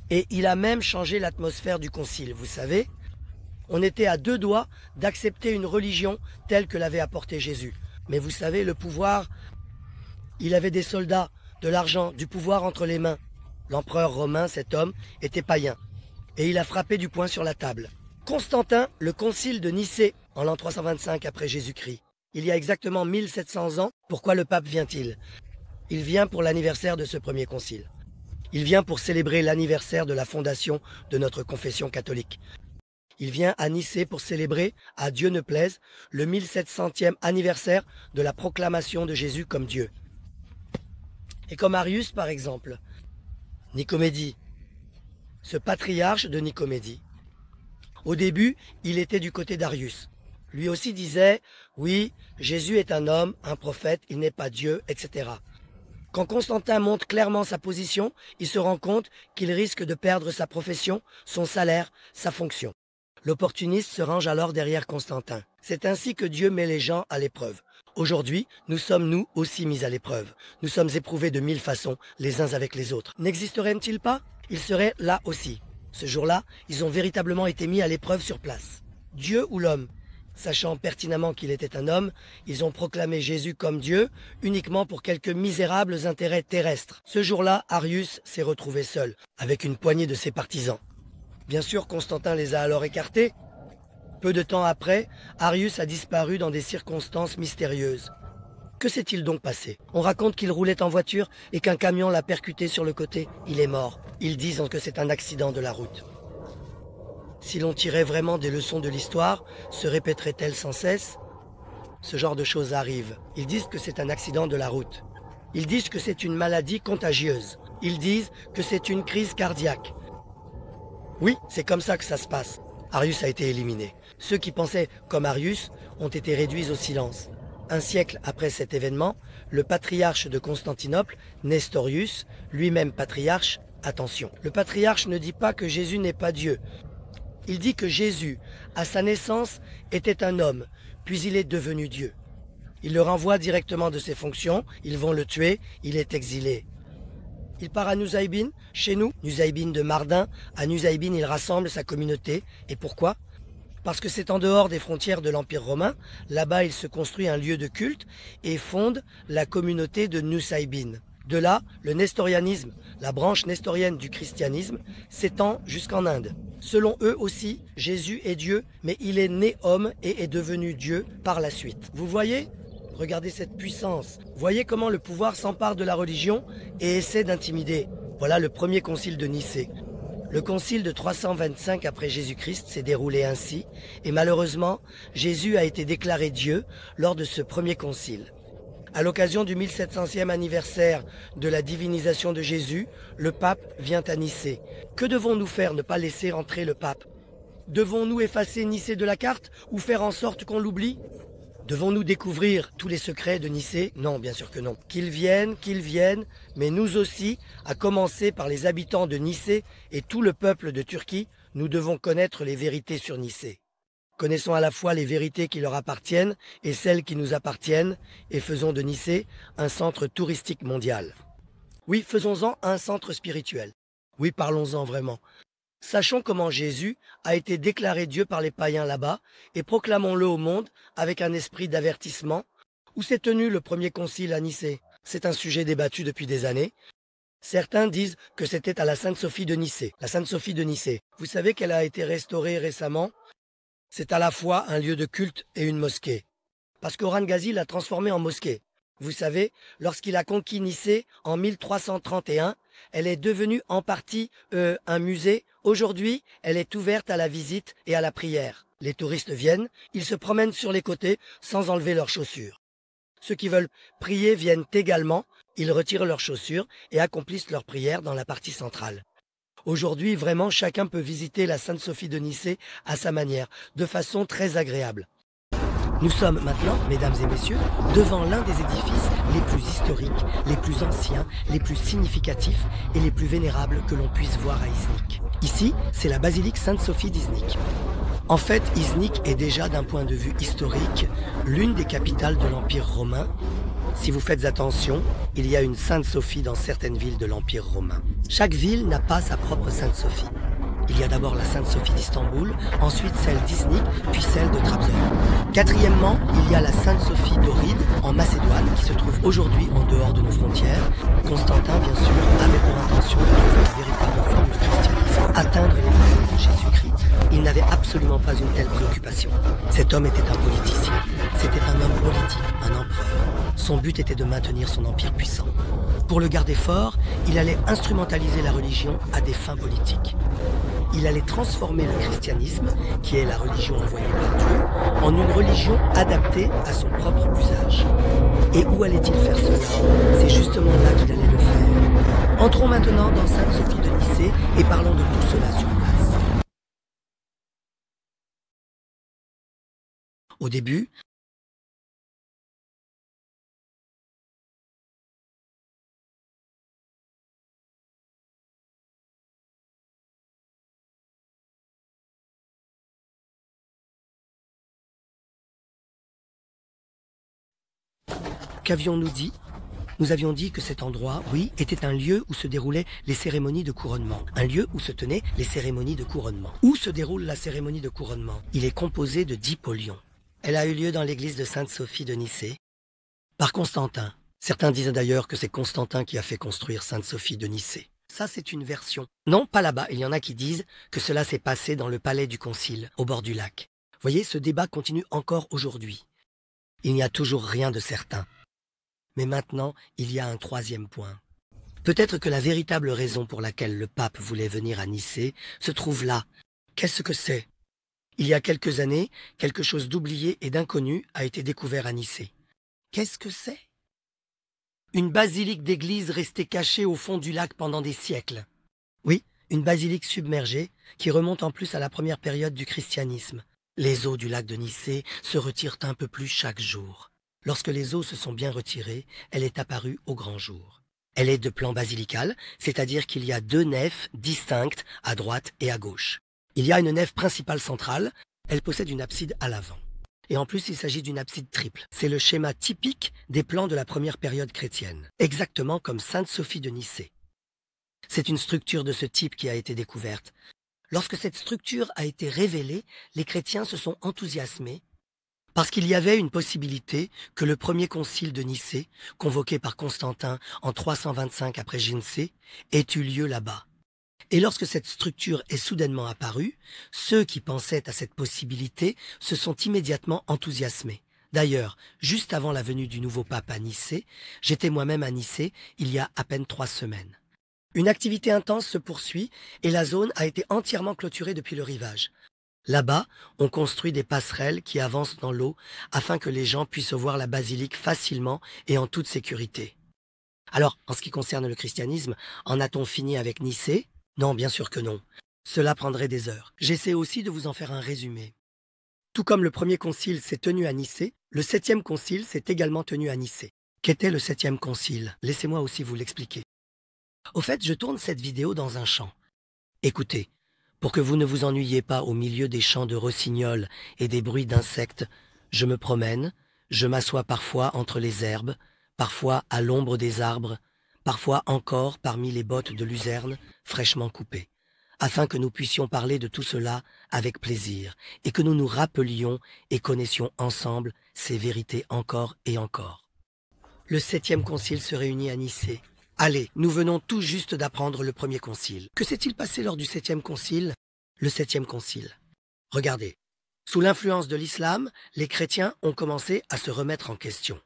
Et il a même changé l'atmosphère du concile, vous savez. On était à deux doigts d'accepter une religion telle que l'avait apportée Jésus. Mais vous savez, le pouvoir, il avait des soldats, de l'argent, du pouvoir entre les mains. L'empereur romain, cet homme, était païen. Et il a frappé du poing sur la table. Constantin, le concile de Nicée, en l'an 325 après Jésus-Christ. Il y a exactement 1700 ans, pourquoi le pape vient-il? Il vient pour l'anniversaire de ce premier concile. Il vient pour célébrer l'anniversaire de la fondation de notre confession catholique. Il vient à Nicée pour célébrer, à Dieu ne plaise, le 1700e anniversaire de la proclamation de Jésus comme Dieu. Et comme Arius, par exemple, Nicomédie, ce patriarche de Nicomédie. Au début, il était du côté d'Arius. Lui aussi disait, oui, Jésus est un homme, un prophète, il n'est pas Dieu, etc. Quand Constantin montre clairement sa position, il se rend compte qu'il risque de perdre sa profession, son salaire, sa fonction. L'opportuniste se range alors derrière Constantin. C'est ainsi que Dieu met les gens à l'épreuve. Aujourd'hui, nous sommes nous aussi mis à l'épreuve. Nous sommes éprouvés de 1000 façons, les uns avec les autres. N'existerait-il pas? Il serait là aussi. Ce jour-là, ils ont véritablement été mis à l'épreuve sur place. Dieu ou l'homme? Sachant pertinemment qu'il était un homme, ils ont proclamé Jésus comme Dieu uniquement pour quelques misérables intérêts terrestres. Ce jour-là, Arius s'est retrouvé seul, avec une poignée de ses partisans. Bien sûr, Constantin les a alors écartés. Peu de temps après, Arius a disparu dans des circonstances mystérieuses. Que s'est-il donc passé? On raconte qu'il roulait en voiture et qu'un camion l'a percuté sur le côté. Il est mort. Ils disent que c'est un accident de la route. Si l'on tirait vraiment des leçons de l'histoire, se répéterait-elle sans cesse? Ce genre de choses arrive. Ils disent que c'est un accident de la route. Ils disent que c'est une maladie contagieuse. Ils disent que c'est une crise cardiaque. Oui, c'est comme ça que ça se passe. Arius a été éliminé. Ceux qui pensaient comme Arius ont été réduits au silence. Un siècle après cet événement, le patriarche de Constantinople, Nestorius, lui-même patriarche, attention, le patriarche ne dit pas que Jésus n'est pas Dieu. Il dit que Jésus, à sa naissance, était un homme, puis il est devenu Dieu. Il le renvoie directement de ses fonctions, ils vont le tuer, il est exilé. Il part à Nusaybin, chez nous, Nusaybin de Mardin. À Nusaybin, il rassemble sa communauté. Et pourquoi? Parce que c'est en dehors des frontières de l'Empire romain. Là-bas, il se construit un lieu de culte et fonde la communauté de Nusaybin. De là, le nestorianisme, la branche nestorienne du christianisme, s'étend jusqu'en Inde. Selon eux aussi, Jésus est Dieu, mais il est né homme et est devenu Dieu par la suite. Vous voyez? Regardez cette puissance. Voyez comment le pouvoir s'empare de la religion et essaie d'intimider. Voilà le premier concile de Nicée. Le concile de 325 après Jésus-Christ s'est déroulé ainsi, et malheureusement, Jésus a été déclaré Dieu lors de ce premier concile. À l'occasion du 1700e anniversaire de la divinisation de Jésus, le pape vient à Nicée. Que devons-nous faire, ne pas laisser entrer le pape? Devons-nous effacer Nicée de la carte ou faire en sorte qu'on l'oublie? Devons-nous découvrir tous les secrets de Nicée? Non, bien sûr que non. Qu'ils viennent, mais nous aussi, à commencer par les habitants de Nicée et tout le peuple de Turquie, nous devons connaître les vérités sur Nicée. Connaissons à la fois les vérités qui leur appartiennent et celles qui nous appartiennent, et faisons de Nicée un centre touristique mondial. Oui, faisons-en un centre spirituel. Oui, parlons-en vraiment. Sachons comment Jésus a été déclaré Dieu par les païens là-bas et proclamons-le au monde avec un esprit d'avertissement. Où s'est tenu le premier concile à Nicée? C'est un sujet débattu depuis des années. Certains disent que c'était à la Sainte-Sophie de Nicée. La Sainte-Sophie de Nicée. Vous savez qu'elle a été restaurée récemment? C'est à la fois un lieu de culte et une mosquée. Parce qu'Orhan Ghazi l'a transformée en mosquée. Vous savez, lorsqu'il a conquis Nicée en 1331, elle est devenue en partie un musée. Aujourd'hui, elle est ouverte à la visite et à la prière. Les touristes viennent, ils se promènent sur les côtés sans enlever leurs chaussures. Ceux qui veulent prier viennent également, ils retirent leurs chaussures et accomplissent leur prière dans la partie centrale. Aujourd'hui, vraiment, chacun peut visiter la Sainte-Sophie de Nicée à sa manière, de façon très agréable. Nous sommes maintenant, mesdames et messieurs, devant l'un des édifices les plus historiques, les plus anciens, les plus significatifs et les plus vénérables que l'on puisse voir à Iznik. Ici, c'est la basilique Sainte-Sophie d'Iznik. En fait, Iznik est déjà, d'un point de vue historique, l'une des capitales de l'Empire romain. Si vous faites attention, il y a une Sainte-Sophie dans certaines villes de l'Empire romain. Chaque ville n'a pas sa propre Sainte-Sophie. Il y a d'abord la Sainte-Sophie d'Istanbul, ensuite celle d'Iznik, puis celle de Trabzon. Quatrièmement, il y a la Sainte-Sophie d'Ohride, en Macédoine, qui se trouve aujourd'hui en dehors de nos frontières. Constantin, bien sûr, avait pour intention de trouver la véritable forme du christianisme, atteindre les paroles de Jésus-Christ. Il n'avait absolument pas une telle préoccupation. Cet homme était un politicien. C'était un homme politique, un empereur. Son but était de maintenir son empire puissant. Pour le garder fort, il allait instrumentaliser la religion à des fins politiques. Il allait transformer le christianisme, qui est la religion envoyée par Dieu, en une religion adaptée à son propre usage. Et où allait-il faire cela? C'est justement là qu'il allait le faire. Entrons maintenant dans Sainte-Sophie de Nicée et parlons de tout cela sur place. Au début, qu'avions-nous dit? Nous avions dit que cet endroit, oui, était un lieu où se déroulaient les cérémonies de couronnement. Un lieu où se tenaient les cérémonies de couronnement. Où se déroule la cérémonie de couronnement? Il est composé de 10 polions. Elle a eu lieu dans l'église de Sainte-Sophie de Nicée, par Constantin. Certains disent d'ailleurs que c'est Constantin qui a fait construire Sainte-Sophie de Nicée. Ça, c'est une version. Non, pas là-bas. Il y en a qui disent que cela s'est passé dans le palais du Concile, au bord du lac. Voyez, ce débat continue encore aujourd'hui. Il n'y a toujours rien de certain. Mais maintenant, il y a un troisième point. Peut-être que la véritable raison pour laquelle le pape voulait venir à Nicée se trouve là. Qu'est-ce que c'est? Il y a quelques années, quelque chose d'oublié et d'inconnu a été découvert à Nicée. Qu'est-ce que c'est? Une basilique d'église restée cachée au fond du lac pendant des siècles. Oui, une basilique submergée qui remonte en plus à la première période du christianisme. Les eaux du lac de Nicée se retirent un peu plus chaque jour. Lorsque les eaux se sont bien retirées, elle est apparue au grand jour. Elle est de plan basilical, c'est-à-dire qu'il y a 2 nefs distinctes à droite et à gauche. Il y a une nef principale centrale, elle possède une abside à l'avant. Et en plus, il s'agit d'une abside triple. C'est le schéma typique des plans de la première période chrétienne, exactement comme Sainte-Sophie de Nicée. C'est une structure de ce type qui a été découverte. Lorsque cette structure a été révélée, les chrétiens se sont enthousiasmés parce qu'il y avait une possibilité que le premier concile de Nicée, convoqué par Constantin en 325 après Ginsée, ait eu lieu là-bas. Et lorsque cette structure est soudainement apparue, ceux qui pensaient à cette possibilité se sont immédiatement enthousiasmés. D'ailleurs, juste avant la venue du nouveau pape à Nicée, j'étais moi-même à Nicée il y a à peine 3 semaines. Une activité intense se poursuit et la zone a été entièrement clôturée depuis le rivage. Là-bas, on construit des passerelles qui avancent dans l'eau afin que les gens puissent voir la basilique facilement et en toute sécurité. Alors, en ce qui concerne le christianisme, en a-t-on fini avec Nicée? Non, bien sûr que non. Cela prendrait des heures. J'essaie aussi de vous en faire un résumé. Tout comme le premier concile s'est tenu à Nicée, le 7e concile s'est également tenu à Nicée. Qu'était le 7e concile? Laissez-moi aussi vous l'expliquer. Au fait, je tourne cette vidéo dans un champ. Écoutez, pour que vous ne vous ennuyiez pas au milieu des chants de rossignols et des bruits d'insectes, je me promène, je m'assois parfois entre les herbes, parfois à l'ombre des arbres, parfois encore parmi les bottes de luzerne fraîchement coupées, afin que nous puissions parler de tout cela avec plaisir et que nous nous rappelions et connaissions ensemble ces vérités encore et encore. Le 7e concile se réunit à Nicée. Allez, nous venons tout juste d'apprendre le premier concile. Que s'est-il passé lors du 7e concile? Le 7e concile. Regardez, sous l'influence de l'islam, les chrétiens ont commencé à se remettre en question.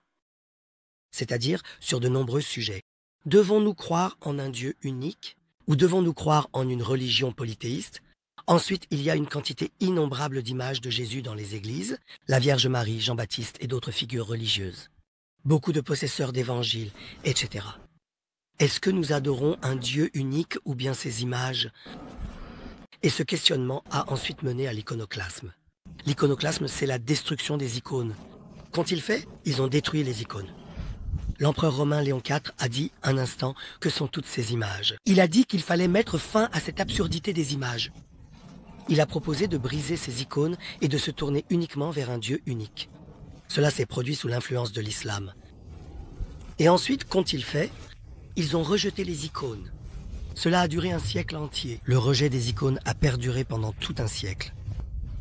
C'est-à-dire sur de nombreux sujets. Devons-nous croire en un Dieu unique? Ou devons-nous croire en une religion polythéiste? Ensuite, il y a une quantité innombrable d'images de Jésus dans les églises, la Vierge Marie, Jean-Baptiste et d'autres figures religieuses. Beaucoup de possesseurs d'évangiles, etc. Est-ce que nous adorons un Dieu unique ou bien ses images? Et ce questionnement a ensuite mené à l'iconoclasme. L'iconoclasme, c'est la destruction des icônes. Qu'ont-ils fait? Ils ont détruit les icônes. L'empereur romain Léon IV a dit un instant que sont toutes ces images. Il a dit qu'il fallait mettre fin à cette absurdité des images. Il a proposé de briser ces icônes et de se tourner uniquement vers un Dieu unique. Cela s'est produit sous l'influence de l'islam. Et ensuite, qu'ont-ils fait? Ils ont rejeté les icônes. Cela a duré un siècle entier. Le rejet des icônes a perduré pendant tout un siècle.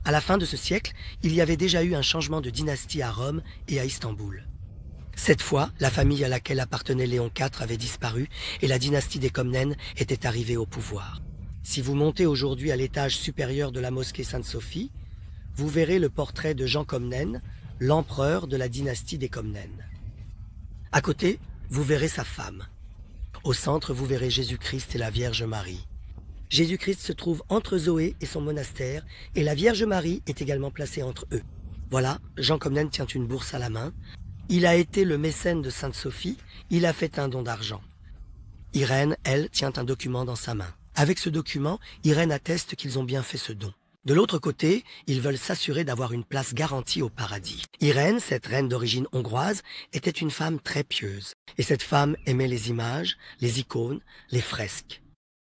À la fin de ce siècle, il y avait déjà eu un changement de dynastie à Rome et à Istanbul. Cette fois, la famille à laquelle appartenait Léon IV avait disparu et la dynastie des Comnènes était arrivée au pouvoir. Si vous montez aujourd'hui à l'étage supérieur de la mosquée Sainte-Sophie, vous verrez le portrait de Jean Comnène, l'empereur de la dynastie des Comnènes. À côté, vous verrez sa femme. Au centre, vous verrez Jésus-Christ et la Vierge Marie. Jésus-Christ se trouve entre Zoé et son monastère et la Vierge Marie est également placée entre eux. Voilà, Jean Comnène tient une bourse à la main. Il a été le mécène de Sainte-Sophie, il a fait un don d'argent. Irène, elle, tient un document dans sa main. Avec ce document, Irène atteste qu'ils ont bien fait ce don. De l'autre côté, ils veulent s'assurer d'avoir une place garantie au paradis. Irène, cette reine d'origine hongroise, était une femme très pieuse. Et cette femme aimait les images, les icônes, les fresques.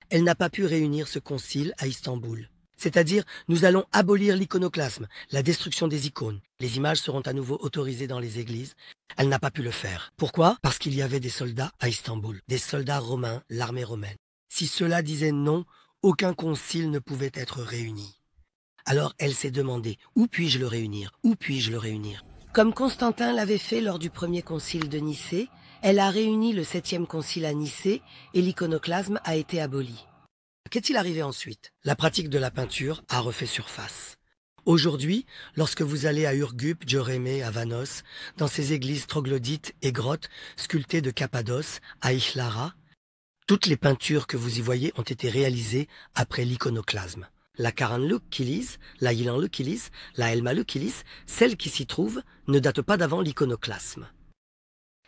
Elle n'a pas pu réunir ce concile à Istanbul. C'est-à-dire, nous allons abolir l'iconoclasme, la destruction des icônes. Les images seront à nouveau autorisées dans les églises. Elle n'a pas pu le faire. Pourquoi? Parce qu'il y avait des soldats à Istanbul, des soldats romains, l'armée romaine. Si ceux-là disaient non, aucun concile ne pouvait être réuni. Alors elle s'est demandé, où puis-je le réunir? Où puis-je le réunir? Comme Constantin l'avait fait lors du premier concile de Nicée, elle a réuni le 7e concile à Nicée et l'iconoclasme a été aboli. Qu'est-il arrivé ensuite? La pratique de la peinture a refait surface. Aujourd'hui, lorsque vous allez à Urgup, Djorémé, à Vanos, dans ces églises troglodytes et grottes sculptées de Cappadoce, à Ihlara, toutes les peintures que vous y voyez ont été réalisées après l'iconoclasme. La Karanluk Kilis, la Yilanluk Kilis, la Elmaluk Kilis, celles qui s'y trouvent, ne datent pas d'avant l'iconoclasme,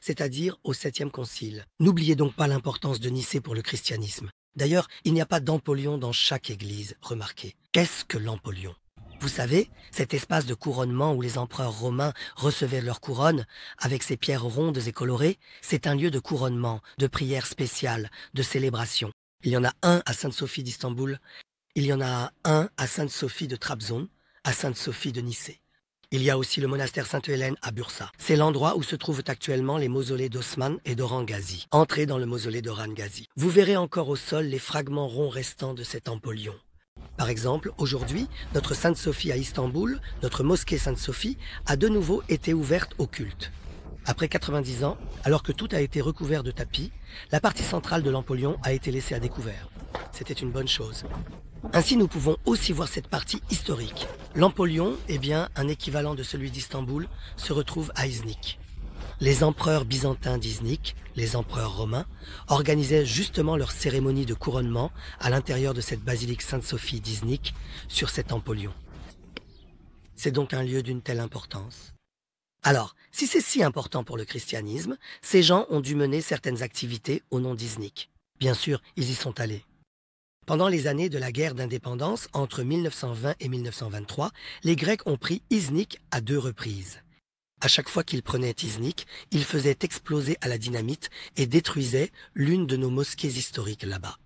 c'est-à-dire au 7e concile. N'oubliez donc pas l'importance de Nicée pour le christianisme. D'ailleurs, il n'y a pas d'empolion dans chaque église, remarquez. Qu'est-ce que l'empolion? Vous savez, cet espace de couronnement où les empereurs romains recevaient leur couronne, avec ses pierres rondes et colorées, c'est un lieu de couronnement, de prière spéciale, de célébration. Il y en a un à Sainte-Sophie d'Istanbul, il y en a un à Sainte-Sophie de Trabzon, à Sainte-Sophie de Nicée. Il y a aussi le monastère Sainte-Hélène à Bursa. C'est l'endroit où se trouvent actuellement les mausolées d'Osman et d'Orhan Gazi. Entrez dans le mausolée d'Orhan Gazi. Vous verrez encore au sol les fragments ronds restants de cet empolion. Par exemple, aujourd'hui, notre Sainte-Sophie à Istanbul, notre mosquée Sainte-Sophie, a de nouveau été ouverte au culte. Après 90 ans, alors que tout a été recouvert de tapis, la partie centrale de l'empolion a été laissée à découvert. C'était une bonne chose. Ainsi, nous pouvons aussi voir cette partie historique. L'empolion, bien un équivalent de celui d'Istanbul, se retrouve à Iznik. Les empereurs byzantins d'Iznik, les empereurs romains, organisaient justement leur cérémonie de couronnement à l'intérieur de cette basilique Sainte-Sophie d'Iznik sur cet empolion. C'est donc un lieu d'une telle importance. Alors, si c'est si important pour le christianisme, ces gens ont dû mener certaines activités au nom d'Iznik. Bien sûr, ils y sont allés. Pendant les années de la guerre d'indépendance, entre 1920 et 1923, les Grecs ont pris Iznik à 2 reprises. À chaque fois qu'ils prenaient Iznik, ils faisaient exploser à la dynamite et détruisaient l'une de nos mosquées historiques là-bas.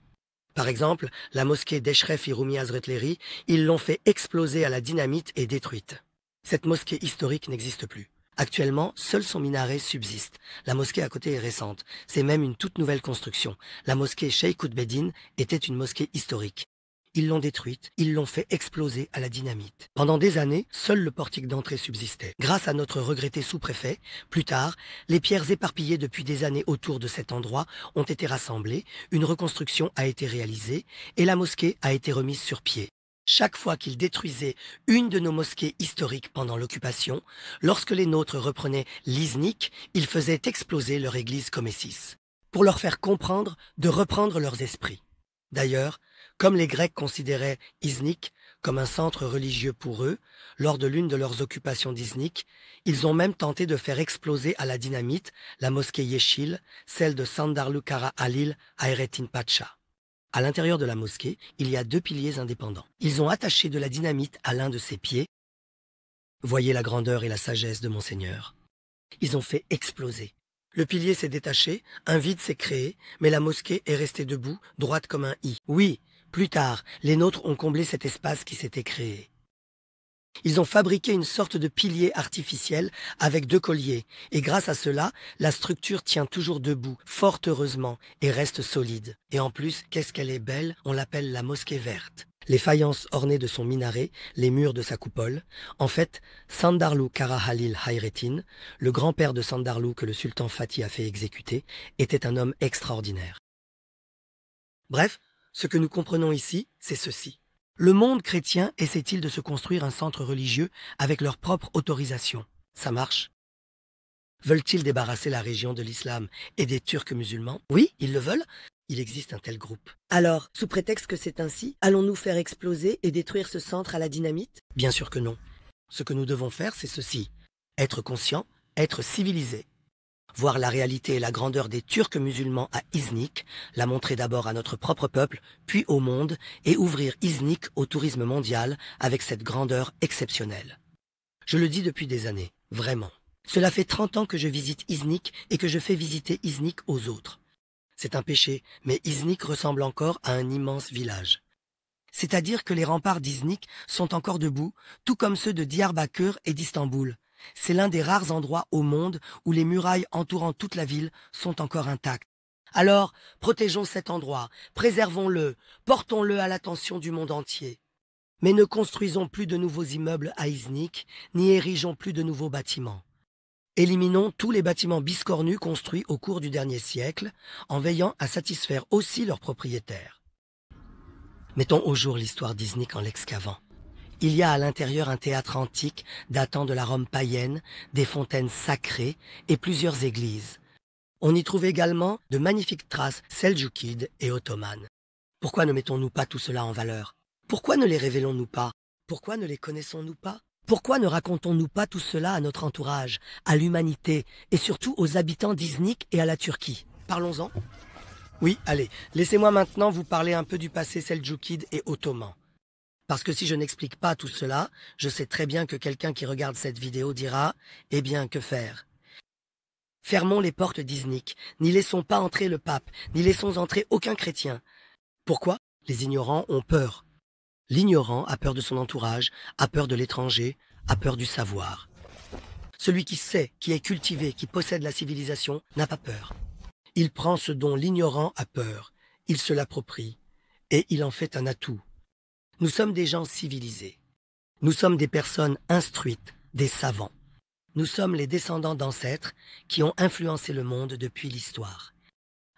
Par exemple, la mosquée d'Eshref Irumi Hazretleri, ils l'ont fait exploser à la dynamite et détruite. Cette mosquée historique n'existe plus. Actuellement, seul son minaret subsiste. La mosquée à côté est récente. C'est même une toute nouvelle construction. La mosquée Cheikh Oudbeddin était une mosquée historique. Ils l'ont détruite, ils l'ont fait exploser à la dynamite. Pendant des années, seul le portique d'entrée subsistait. Grâce à notre regretté sous-préfet, plus tard, les pierres éparpillées depuis des années autour de cet endroit ont été rassemblées, une reconstruction a été réalisée et la mosquée a été remise sur pied. Chaque fois qu'ils détruisaient une de nos mosquées historiques pendant l'occupation, lorsque les nôtres reprenaient l'Iznik, ils faisaient exploser leur église Comessis, pour leur faire comprendre de reprendre leurs esprits. D'ailleurs, comme les Grecs considéraient Iznik comme un centre religieux pour eux, lors de l'une de leurs occupations d'Iznik, ils ont même tenté de faire exploser à la dynamite la mosquée Yeşil, celle de Sandarlu Kara Halil Hayrettin Pacha. À l'intérieur de la mosquée, il y a 2 piliers indépendants. Ils ont attaché de la dynamite à l'un de ses pieds. Voyez la grandeur et la sagesse de Monseigneur. Ils ont fait exploser. Le pilier s'est détaché, un vide s'est créé, mais la mosquée est restée debout, droite comme un i. Oui, plus tard, les nôtres ont comblé cet espace qui s'était créé. Ils ont fabriqué une sorte de pilier artificiel avec 2 colliers, et grâce à cela, la structure tient toujours debout, fort heureusement, et reste solide. Et en plus, qu'est-ce qu'elle est belle, on l'appelle la mosquée verte. Les faïences ornées de son minaret, les murs de sa coupole. En fait, Sandarlu Kara Halil Hayrettin, le grand-père de Sandarlu que le sultan Fatih a fait exécuter, était un homme extraordinaire. Bref, ce que nous comprenons ici, c'est ceci. Le monde chrétien essaie-t-il de se construire un centre religieux avec leur propre autorisation? Ça marche? Veulent-ils débarrasser la région de l'islam et des Turcs musulmans? Oui, ils le veulent. Il existe un tel groupe. Alors, sous prétexte que c'est ainsi, allons-nous faire exploser et détruire ce centre à la dynamite? Bien sûr que non. Ce que nous devons faire, c'est ceci. Être conscient, être civilisé. Voir la réalité et la grandeur des Turcs musulmans à Iznik, la montrer d'abord à notre propre peuple, puis au monde, et ouvrir Iznik au tourisme mondial avec cette grandeur exceptionnelle. Je le dis depuis des années, vraiment. Cela fait 30 ans que je visite Iznik et que je fais visiter Iznik aux autres. C'est un péché, mais Iznik ressemble encore à un immense village. C'est-à-dire que les remparts d'Iznik sont encore debout, tout comme ceux de Diyarbakır et d'Istanbul. C'est l'un des rares endroits au monde où les murailles entourant toute la ville sont encore intactes. Alors, protégeons cet endroit, préservons-le, portons-le à l'attention du monde entier. Mais ne construisons plus de nouveaux immeubles à Iznik, ni érigeons plus de nouveaux bâtiments. Éliminons tous les bâtiments biscornus construits au cours du dernier siècle, en veillant à satisfaire aussi leurs propriétaires. Mettons au jour l'histoire d'Iznik en l'excavant. Il y a à l'intérieur un théâtre antique datant de la Rome païenne, des fontaines sacrées et plusieurs églises. On y trouve également de magnifiques traces seldjoukides et ottomanes. Pourquoi ne mettons-nous pas tout cela en valeur? Pourquoi ne les révélons-nous pas? Pourquoi ne les connaissons-nous pas? Pourquoi ne racontons-nous pas tout cela à notre entourage, à l'humanité et surtout aux habitants d'Iznik et à la Turquie? Parlons-en. Oui, allez, laissez-moi maintenant vous parler un peu du passé seldjoukide et ottoman. Parce que si je n'explique pas tout cela, je sais très bien que quelqu'un qui regarde cette vidéo dira « Eh bien, que faire ?» Fermons les portes d'Iznik, n'y laissons pas entrer le pape, n'y laissons entrer aucun chrétien. Pourquoi? Les ignorants ont peur. L'ignorant a peur de son entourage, a peur de l'étranger, a peur du savoir. Celui qui sait, qui est cultivé, qui possède la civilisation, n'a pas peur. Il prend ce dont l'ignorant a peur, il se l'approprie, et il en fait un atout. Nous sommes des gens civilisés. Nous sommes des personnes instruites, des savants. Nous sommes les descendants d'ancêtres qui ont influencé le monde depuis l'histoire.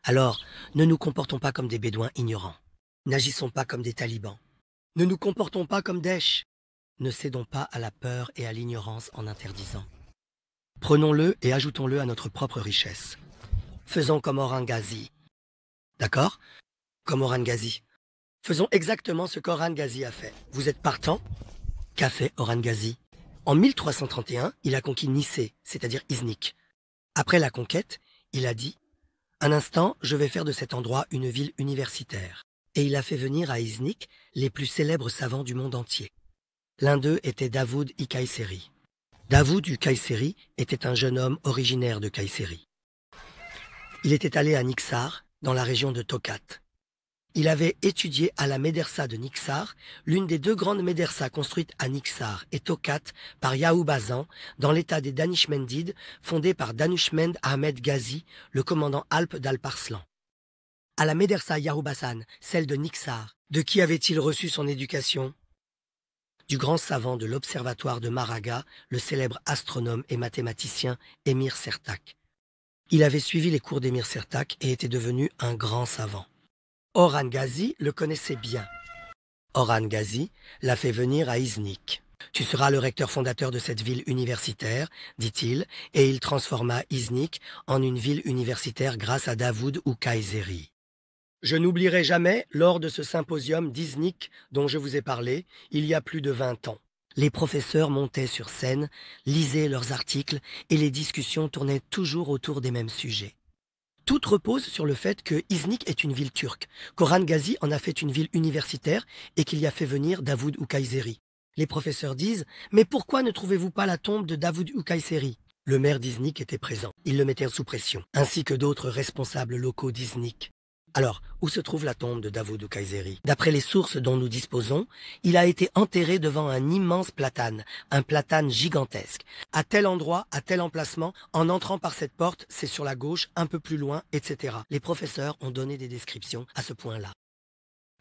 Alors, ne nous comportons pas comme des bédouins ignorants. N'agissons pas comme des talibans. Ne nous comportons pas comme Daesh. Ne cédons pas à la peur et à l'ignorance en interdisant. Prenons-le et ajoutons-le à notre propre richesse. Faisons comme Orhan Ghazi. D'accord? Comme Orhan Ghazi. Faisons exactement ce qu'Orhan Ghazi a fait. Vous êtes partant? Qu'a fait Orhan Ghazi? En 1331, il a conquis Nicée, c'est-à-dire Iznik. Après la conquête, il a dit « Un instant, je vais faire de cet endroit une ville universitaire. » Et il a fait venir à Iznik les plus célèbres savants du monde entier. L'un d'eux était Davoud Kayseri. Davoud Kayseri était un jeune homme originaire de Kayseri. Il était allé à Niksar, dans la région de Tokat. Il avait étudié à la médersa de Niksar, l'une des deux grandes médersas construites à Niksar et Tokat par Yahoub Azan, dans l'état des Danishmendides, fondée par Danishmend Ahmed Ghazi, le commandant alpe d'Alparslan. À la médersa Yahoub Hassan, celle de Niksar, de qui avait-il reçu son éducation? Du grand savant de l'observatoire de Maraga, le célèbre astronome et mathématicien Emir Sertak. Il avait suivi les cours d'Emir Sertak et était devenu un grand savant. Orhan Ghazi le connaissait bien. Orhan Ghazi l'a fait venir à Iznik. Tu seras le recteur fondateur de cette ville universitaire, dit-il, et il transforma Iznik en une ville universitaire grâce à Davoud Kayseri. Je n'oublierai jamais, lors de ce symposium d'Iznik dont je vous ai parlé, il y a plus de 20 ans. Les professeurs montaient sur scène, lisaient leurs articles et les discussions tournaient toujours autour des mêmes sujets. Tout repose sur le fait que Iznik est une ville turque, qu'Orhan Ghazi en a fait une ville universitaire et qu'il y a fait venir Davoud Kayseri. Les professeurs disent « Mais pourquoi ne trouvez-vous pas la tombe de Davoud Kayseri ?» Le maire d'Iznik était présent, ils le mettèrent sous pression, ainsi que d'autres responsables locaux d'Iznik. Alors, où se trouve la tombe de Davoud Kayseri? D'après les sources dont nous disposons, il a été enterré devant un immense platane, un platane gigantesque. À tel endroit, à tel emplacement, en entrant par cette porte, c'est sur la gauche, un peu plus loin, etc. Les professeurs ont donné des descriptions à ce point-là.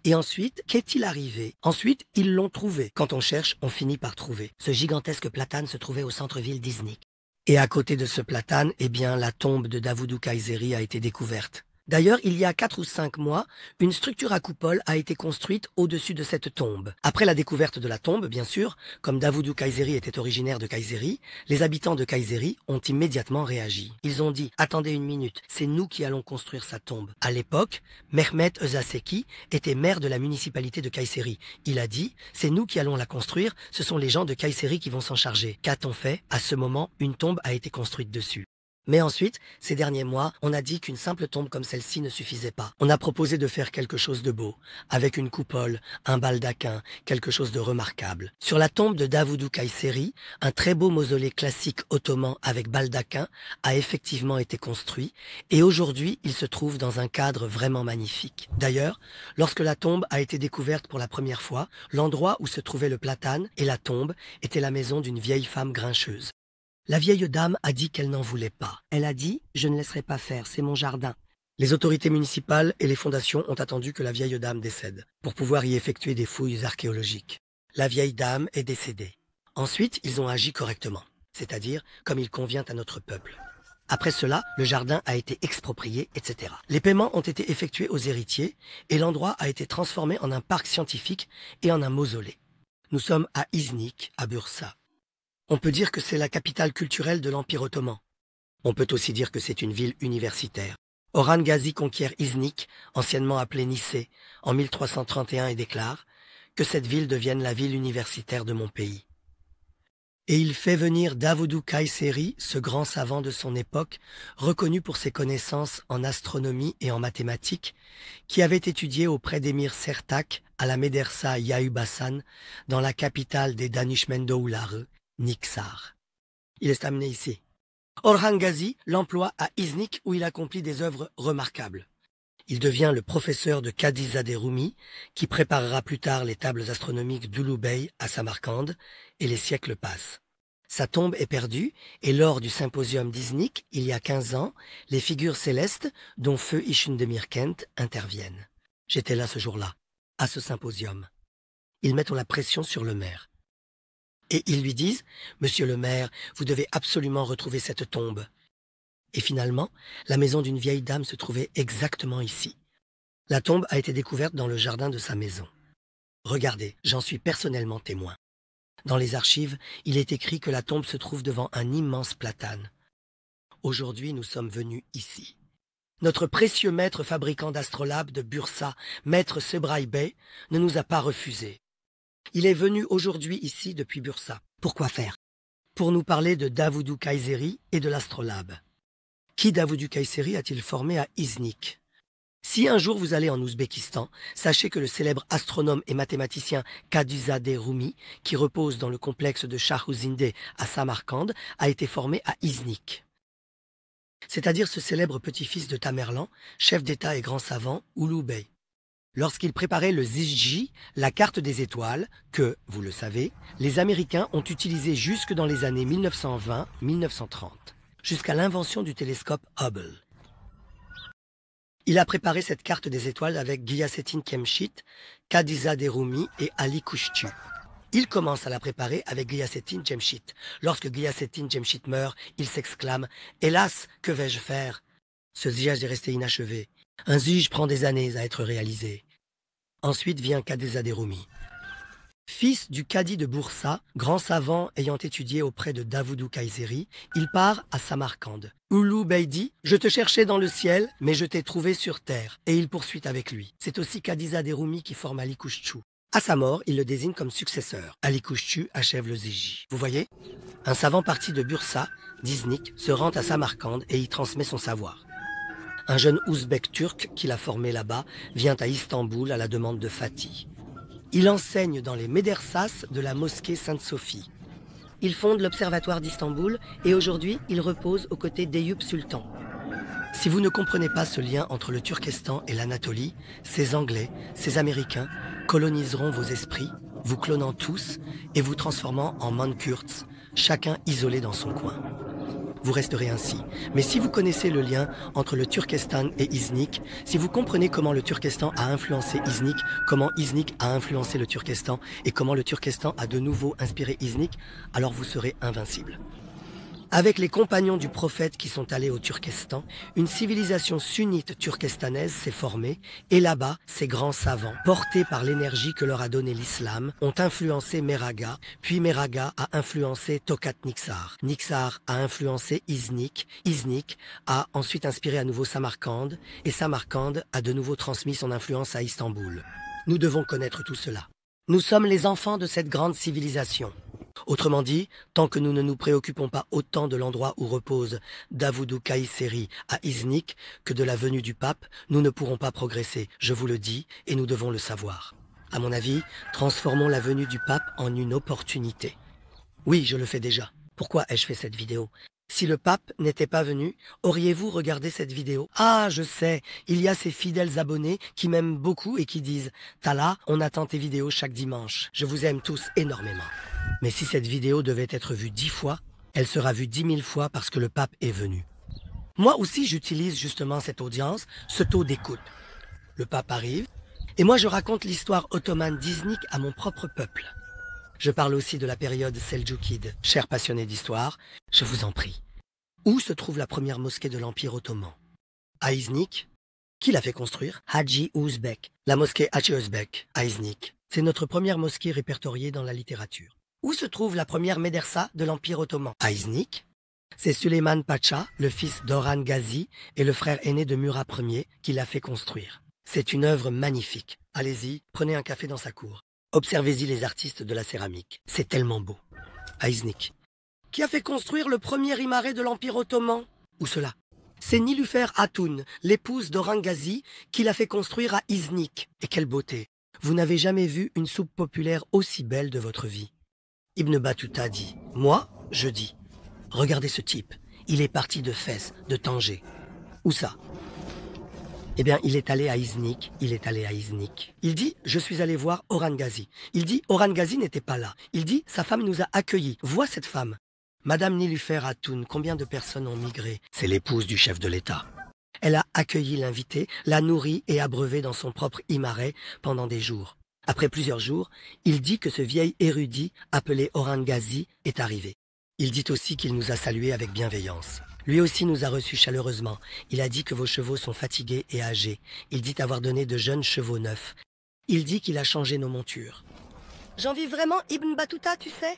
Et ensuite, qu'est-il arrivé? Ensuite, ils l'ont trouvé. Quand on cherche, on finit par trouver. Ce gigantesque platane se trouvait au centre-ville d'Iznik. Et à côté de ce platane, eh bien, la tombe de Davoud Kayseri a été découverte. D'ailleurs, il y a 4 ou 5 mois, une structure à coupole a été construite au-dessus de cette tombe. Après la découverte de la tombe, bien sûr, comme Davoud Kayseri était originaire de Kayseri, les habitants de Kayseri ont immédiatement réagi. Ils ont dit « Attendez une minute, c'est nous qui allons construire sa tombe ». À l'époque, Mehmet Özaseki était maire de la municipalité de Kayseri. Il a dit « C'est nous qui allons la construire, ce sont les gens de Kayseri qui vont s'en charger ». Qu'a-t-on fait? À ce moment, une tombe a été construite dessus. Mais ensuite, ces derniers mois, on a dit qu'une simple tombe comme celle-ci ne suffisait pas. On a proposé de faire quelque chose de beau, avec une coupole, un baldaquin, quelque chose de remarquable. Sur la tombe de Davudou Kayseri, un très beau mausolée classique ottoman avec baldaquin a effectivement été construit, et aujourd'hui, il se trouve dans un cadre vraiment magnifique. D'ailleurs, lorsque la tombe a été découverte pour la première fois, l'endroit où se trouvait le platane et la tombe était la maison d'une vieille femme grincheuse. La vieille dame a dit qu'elle n'en voulait pas. Elle a dit « Je ne laisserai pas faire, c'est mon jardin ». Les autorités municipales et les fondations ont attendu que la vieille dame décède pour pouvoir y effectuer des fouilles archéologiques. La vieille dame est décédée. Ensuite, ils ont agi correctement, c'est-à-dire comme il convient à notre peuple. Après cela, le jardin a été exproprié, etc. Les paiements ont été effectués aux héritiers et l'endroit a été transformé en un parc scientifique et en un mausolée. Nous sommes à Iznik, à Bursa. On peut dire que c'est la capitale culturelle de l'Empire ottoman. On peut aussi dire que c'est une ville universitaire. Orhan Gazi conquiert Iznik, anciennement appelée Nicée, en 1331 et déclare que cette ville devienne la ville universitaire de mon pays. Et il fait venir Davudou Kayseri, ce grand savant de son époque, reconnu pour ses connaissances en astronomie et en mathématiques, qui avait étudié auprès d'émir Sertak à la Médersa Yahub Hassan, dans la capitale des Danishmendouları, Niksar. Il est amené ici. Orhan Gazi l'emploie à Iznik où il accomplit des œuvres remarquables. Il devient le professeur de Kadizadeh Rumi qui préparera plus tard les tables astronomiques d'Ulubey à Samarcande et les siècles passent. Sa tombe est perdue et lors du symposium d'Iznik, il y a 15 ans, les figures célestes dont Feu Ishun Demirkent interviennent. J'étais là ce jour-là, à ce symposium. Ils mettent la pression sur le maire. Et ils lui disent « Monsieur le maire, vous devez absolument retrouver cette tombe. » Et finalement, la maison d'une vieille dame se trouvait exactement ici. La tombe a été découverte dans le jardin de sa maison. Regardez, j'en suis personnellement témoin. Dans les archives, il est écrit que la tombe se trouve devant un immense platane. Aujourd'hui, nous sommes venus ici. Notre précieux maître fabricant d'astrolabes de Bursa, maître Sebraï Bey, ne nous a pas refusé. Il est venu aujourd'hui ici depuis Bursa. Pourquoi faire? Pour nous parler de Davudou Kayseri et de l'astrolabe. Qui Davudou Kayseri a-t-il formé à Iznik? Si un jour vous allez en Ouzbékistan, sachez que le célèbre astronome et mathématicien Kadizadeh Rumi, qui repose dans le complexe de Shahouzindeh à Samarcande, a été formé à Iznik. C'est-à-dire ce célèbre petit-fils de Tamerlan, chef d'État et grand savant, Ulu Bey. Lorsqu'il préparait le Zizji, la carte des étoiles, que, vous le savez, les Américains ont utilisée jusque dans les années 1920-1930, jusqu'à l'invention du télescope Hubble. Il a préparé cette carte des étoiles avec Ghiyasettin Kemchit, Kadizadeh Rumi et Ali Kouchtchou. Il commence à la préparer avec Ghiyasettin Jemchit. Lorsque Ghiyasettin Jemchit meurt, il s'exclame « Hélas, que vais-je faire ?» Ce ziyaj est resté inachevé. Un ziyaj prend des années à être réalisé. Ensuite vient Kadizadeh Rumi. Fils du cadi de Bursa, grand savant ayant étudié auprès de Davudou Kayseri, il part à Samarcande. Ulu Bey dit « Je te cherchais dans le ciel, mais je t'ai trouvé sur terre » et il poursuit avec lui. C'est aussi Kadizadeh Rumi qui forme Ali Kouchtchou. À sa mort, il le désigne comme successeur. Ali Kouchtchou achève le Ziji. Vous voyez? Un savant parti de Bursa, d'Iznik, se rend à Samarcande et y transmet son savoir. Un jeune ouzbek turc qui l'a formé là-bas vient à Istanbul à la demande de Fatih. Il enseigne dans les médersas de la mosquée Sainte-Sophie. Il fonde l'Observatoire d'Istanbul et aujourd'hui, il repose aux côtés d'Eyüp Sultan. Si vous ne comprenez pas ce lien entre le Turkestan et l'Anatolie, ces Anglais, ces Américains coloniseront vos esprits, vous clonant tous et vous transformant en Mankurts, chacun isolé dans son coin. Vous resterez ainsi. Mais si vous connaissez le lien entre le Turkestan et Iznik, si vous comprenez comment le Turkestan a influencé Iznik, comment Iznik a influencé le Turkestan et comment le Turkestan a de nouveau inspiré Iznik, alors vous serez invincible. Avec les compagnons du prophète qui sont allés au Turkestan, une civilisation sunnite turkestanaise s'est formée et là-bas, ces grands savants, portés par l'énergie que leur a donnée l'islam, ont influencé Meraga, puis Meraga a influencé Tokat Niksar. Niksar a influencé Iznik, Iznik a ensuite inspiré à nouveau Samarcande et Samarcande a de nouveau transmis son influence à Istanbul. Nous devons connaître tout cela. Nous sommes les enfants de cette grande civilisation. Autrement dit, tant que nous ne nous préoccupons pas autant de l'endroit où repose Davudou Kayseri à Iznik que de la venue du pape, nous ne pourrons pas progresser, je vous le dis, et nous devons le savoir. À mon avis, transformons la venue du pape en une opportunité. Oui, je le fais déjà. Pourquoi ai-je fait cette vidéo ? Si le pape n'était pas venu, auriez-vous regardé cette vidéo? Ah, je sais, il y a ces fidèles abonnés qui m'aiment beaucoup et qui disent « Tala, on attend tes vidéos chaque dimanche. Je vous aime tous énormément. » Mais si cette vidéo devait être vue 10 fois, elle sera vue 10 000 fois parce que le pape est venu. Moi aussi, j'utilise justement cette audience, ce taux d'écoute. Le pape arrive, et moi je raconte l'histoire ottomane d'Iznik à mon propre peuple. Je parle aussi de la période seldjoukide. Chers passionnés d'histoire, je vous en prie. Où se trouve la première mosquée de l'Empire ottoman? À Iznik. Qui l'a fait construire? Hadji Ouzbek. La mosquée Hadji Ouzbek, à Iznik. C'est notre première mosquée répertoriée dans la littérature. Où se trouve la première médersa de l'Empire ottoman? À Iznik. C'est Süleyman Pacha, le fils d'Orhan Gazi et le frère aîné de Murat Ier, qui l'a fait construire. C'est une œuvre magnifique. Allez-y, prenez un café dans sa cour. Observez-y les artistes de la céramique. C'est tellement beau. À Iznik. Qui a fait construire le premier imaré de l'Empire ottoman? Où cela? C'est Niloufer Hatun, l'épouse d'Orhan Gazi, qui l'a fait construire à Iznik. Et quelle beauté! Vous n'avez jamais vu une soupe populaire aussi belle de votre vie. Ibn Battuta dit, moi, je dis, regardez ce type, il est parti de Fès, de Tanger. Où ça? Eh bien, il est allé à Iznik, Il dit, je suis allé voir Orhan Gazi. Il dit, Orhan Gazi n'était pas là. Il dit, sa femme nous a accueillis. Vois cette femme. Madame Niloufer Hatun, combien de personnes ont migré? C'est l'épouse du chef de l'État. Elle a accueilli l'invité, l'a nourri et abreuvé dans son propre imaret pendant des jours. Après plusieurs jours, il dit que ce vieil érudit, appelé Orhan Gazi, est arrivé. Il dit aussi qu'il nous a salués avec bienveillance. Lui aussi nous a reçus chaleureusement. Il a dit que vos chevaux sont fatigués et âgés. Il dit avoir donné de jeunes chevaux neufs. Il dit qu'il a changé nos montures. J'envie vraiment Ibn Battuta, tu sais.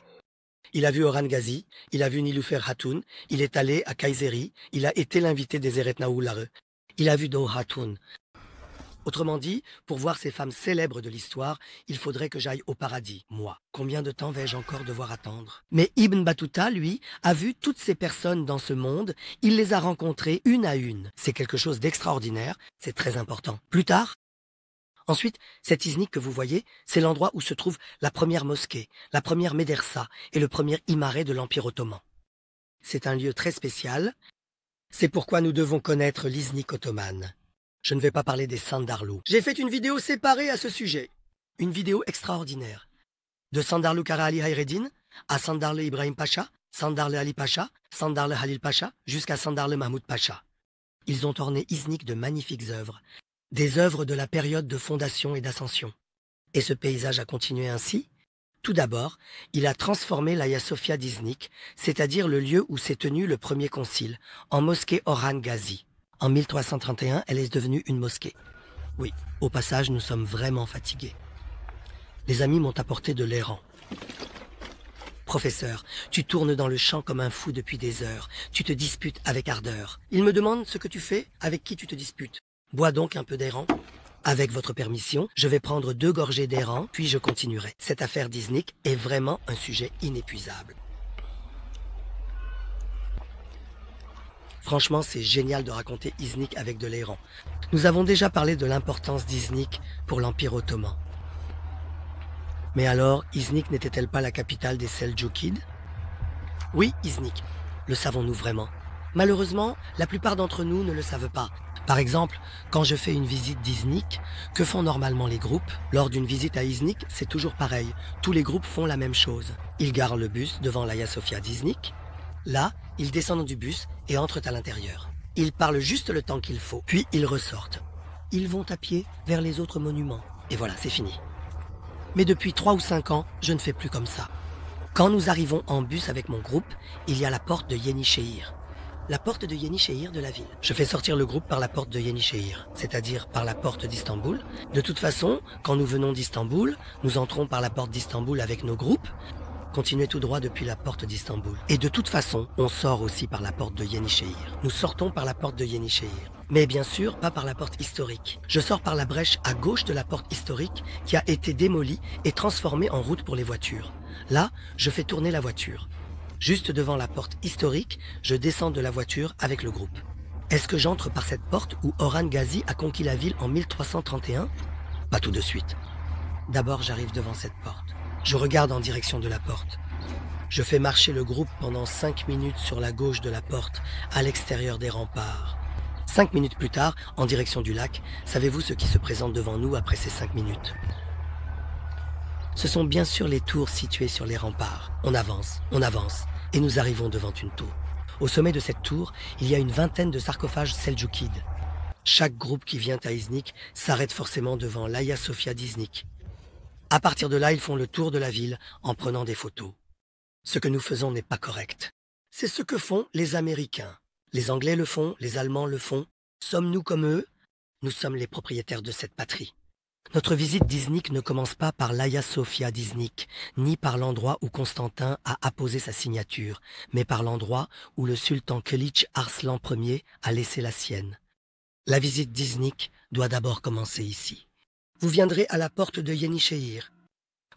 Il a vu Orhan Gazi, il a vu Niloufer Hatun, il est allé à Kayseri, il a été l'invité des Eret Naoulare. Il a vu Do Hatun. Autrement dit, pour voir ces femmes célèbres de l'histoire, il faudrait que j'aille au paradis, moi. Combien de temps vais-je encore devoir attendre? Mais Ibn Battuta, lui, a vu toutes ces personnes dans ce monde, il les a rencontrées une à une. C'est quelque chose d'extraordinaire, c'est très important. Plus tard, ensuite, cet Iznik que vous voyez, c'est l'endroit où se trouve la première mosquée, la première médersa et le premier imaré de l'Empire ottoman. C'est un lieu très spécial, c'est pourquoi nous devons connaître l'Iznik ottomane. Je ne vais pas parler des Sandarlou. J'ai fait une vidéo séparée à ce sujet. Une vidéo extraordinaire. De Sandarlou Kara Ali Hayreddin à Sandarlı Ibrahim Pacha, Sandarlı Ali Pacha, Sandarlı Halil Pacha, jusqu'à Sandarlı Mahmoud Pacha. Ils ont orné Iznik de magnifiques œuvres. Des œuvres de la période de fondation et d'ascension. Et ce paysage a continué ainsi. Tout d'abord, il a transformé l'Hagia Sophia d'Iznik, c'est-à-dire le lieu où s'est tenu le premier concile, en mosquée Orhan Gazi. En 1331, elle est devenue une mosquée. Oui, au passage, nous sommes vraiment fatigués. Les amis m'ont apporté de l'airan. Professeur, tu tournes dans le champ comme un fou depuis des heures. Tu te disputes avec ardeur. Ils me demandent ce que tu fais, avec qui tu te disputes. Bois donc un peu d'airan. Avec votre permission, je vais prendre 2 gorgées d'airan, puis je continuerai. Cette affaire d'Iznik est vraiment un sujet inépuisable. Franchement, c'est génial de raconter Iznik avec de l'airan. Nous avons déjà parlé de l'importance d'Iznik pour l'Empire ottoman. Mais alors, Iznik n'était-elle pas la capitale des Seldjoukides? Oui, Iznik. Le savons-nous vraiment? Malheureusement, la plupart d'entre nous ne le savent pas. Par exemple, quand je fais une visite d'Iznik, que font normalement les groupes? Lors d'une visite à Iznik, c'est toujours pareil. Tous les groupes font la même chose. Ils garent le bus devant l'Hagia Sophia d'Iznik. Là, ils descendent du bus et entrent à l'intérieur. Ils parlent juste le temps qu'il faut, puis ils ressortent. Ils vont à pied vers les autres monuments. Et voilà, c'est fini. Mais depuis 3 ou 5 ans, je ne fais plus comme ça. Quand nous arrivons en bus avec mon groupe, il y a la porte de Yenişehir. La porte de Yenişehir de la ville. Je fais sortir le groupe par la porte de Yenişehir, c'est-à-dire par la porte d'Istanbul. De toute façon, quand nous venons d'Istanbul, nous entrons par la porte d'Istanbul avec nos groupes. Continuez tout droit depuis la porte d'Istanbul. Et de toute façon, on sort aussi par la porte de Yenişehir. Nous sortons par la porte de Yenişehir. Mais bien sûr, pas par la porte historique. Je sors par la brèche à gauche de la porte historique qui a été démolie et transformée en route pour les voitures. Là, je fais tourner la voiture. Juste devant la porte historique, je descends de la voiture avec le groupe. Est-ce que j'entre par cette porte où Orhan Ghazi a conquis la ville en 1331? Pas tout de suite. D'abord, j'arrive devant cette porte. Je regarde en direction de la porte. Je fais marcher le groupe pendant 5 minutes sur la gauche de la porte, à l'extérieur des remparts. 5 minutes plus tard, en direction du lac, savez-vous ce qui se présente devant nous après ces 5 minutes? Ce sont bien sûr les tours situées sur les remparts. On avance, et nous arrivons devant une tour. Au sommet de cette tour, il y a une vingtaine de sarcophages seldjoukides. Chaque groupe qui vient à Iznik s'arrête forcément devant l'Hagia Sophia d'Iznik. À partir de là, ils font le tour de la ville en prenant des photos. Ce que nous faisons n'est pas correct. C'est ce que font les Américains. Les Anglais le font, les Allemands le font. Sommes-nous comme eux? Nous sommes les propriétaires de cette patrie. Notre visite d'Iznik ne commence pas par l'Hagia Sophia d'Iznik, ni par l'endroit où Constantin a apposé sa signature, mais par l'endroit où le sultan Kılıç Arslan Ier a laissé la sienne. La visite d'Iznik doit d'abord commencer ici. Vous viendrez à la porte de Yenişehir.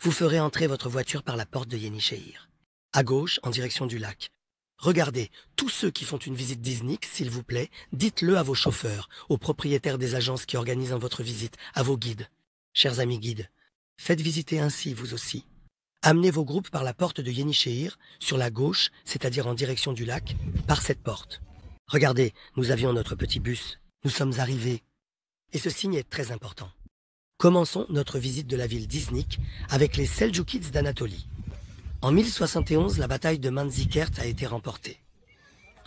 Vous ferez entrer votre voiture par la porte de Yenişehir. À gauche, en direction du lac. Regardez, tous ceux qui font une visite d'Iznik, s'il vous plaît, dites-le à vos chauffeurs, aux propriétaires des agences qui organisent votre visite, à vos guides. Chers amis guides, faites visiter ainsi vous aussi. Amenez vos groupes par la porte de Yenişehir, sur la gauche, c'est-à-dire en direction du lac, par cette porte. Regardez, nous avions notre petit bus. Nous sommes arrivés. Et ce signe est très important. Commençons notre visite de la ville d'Iznik avec les Seldjoukides d'Anatolie. En 1071, la bataille de Manzikert a été remportée.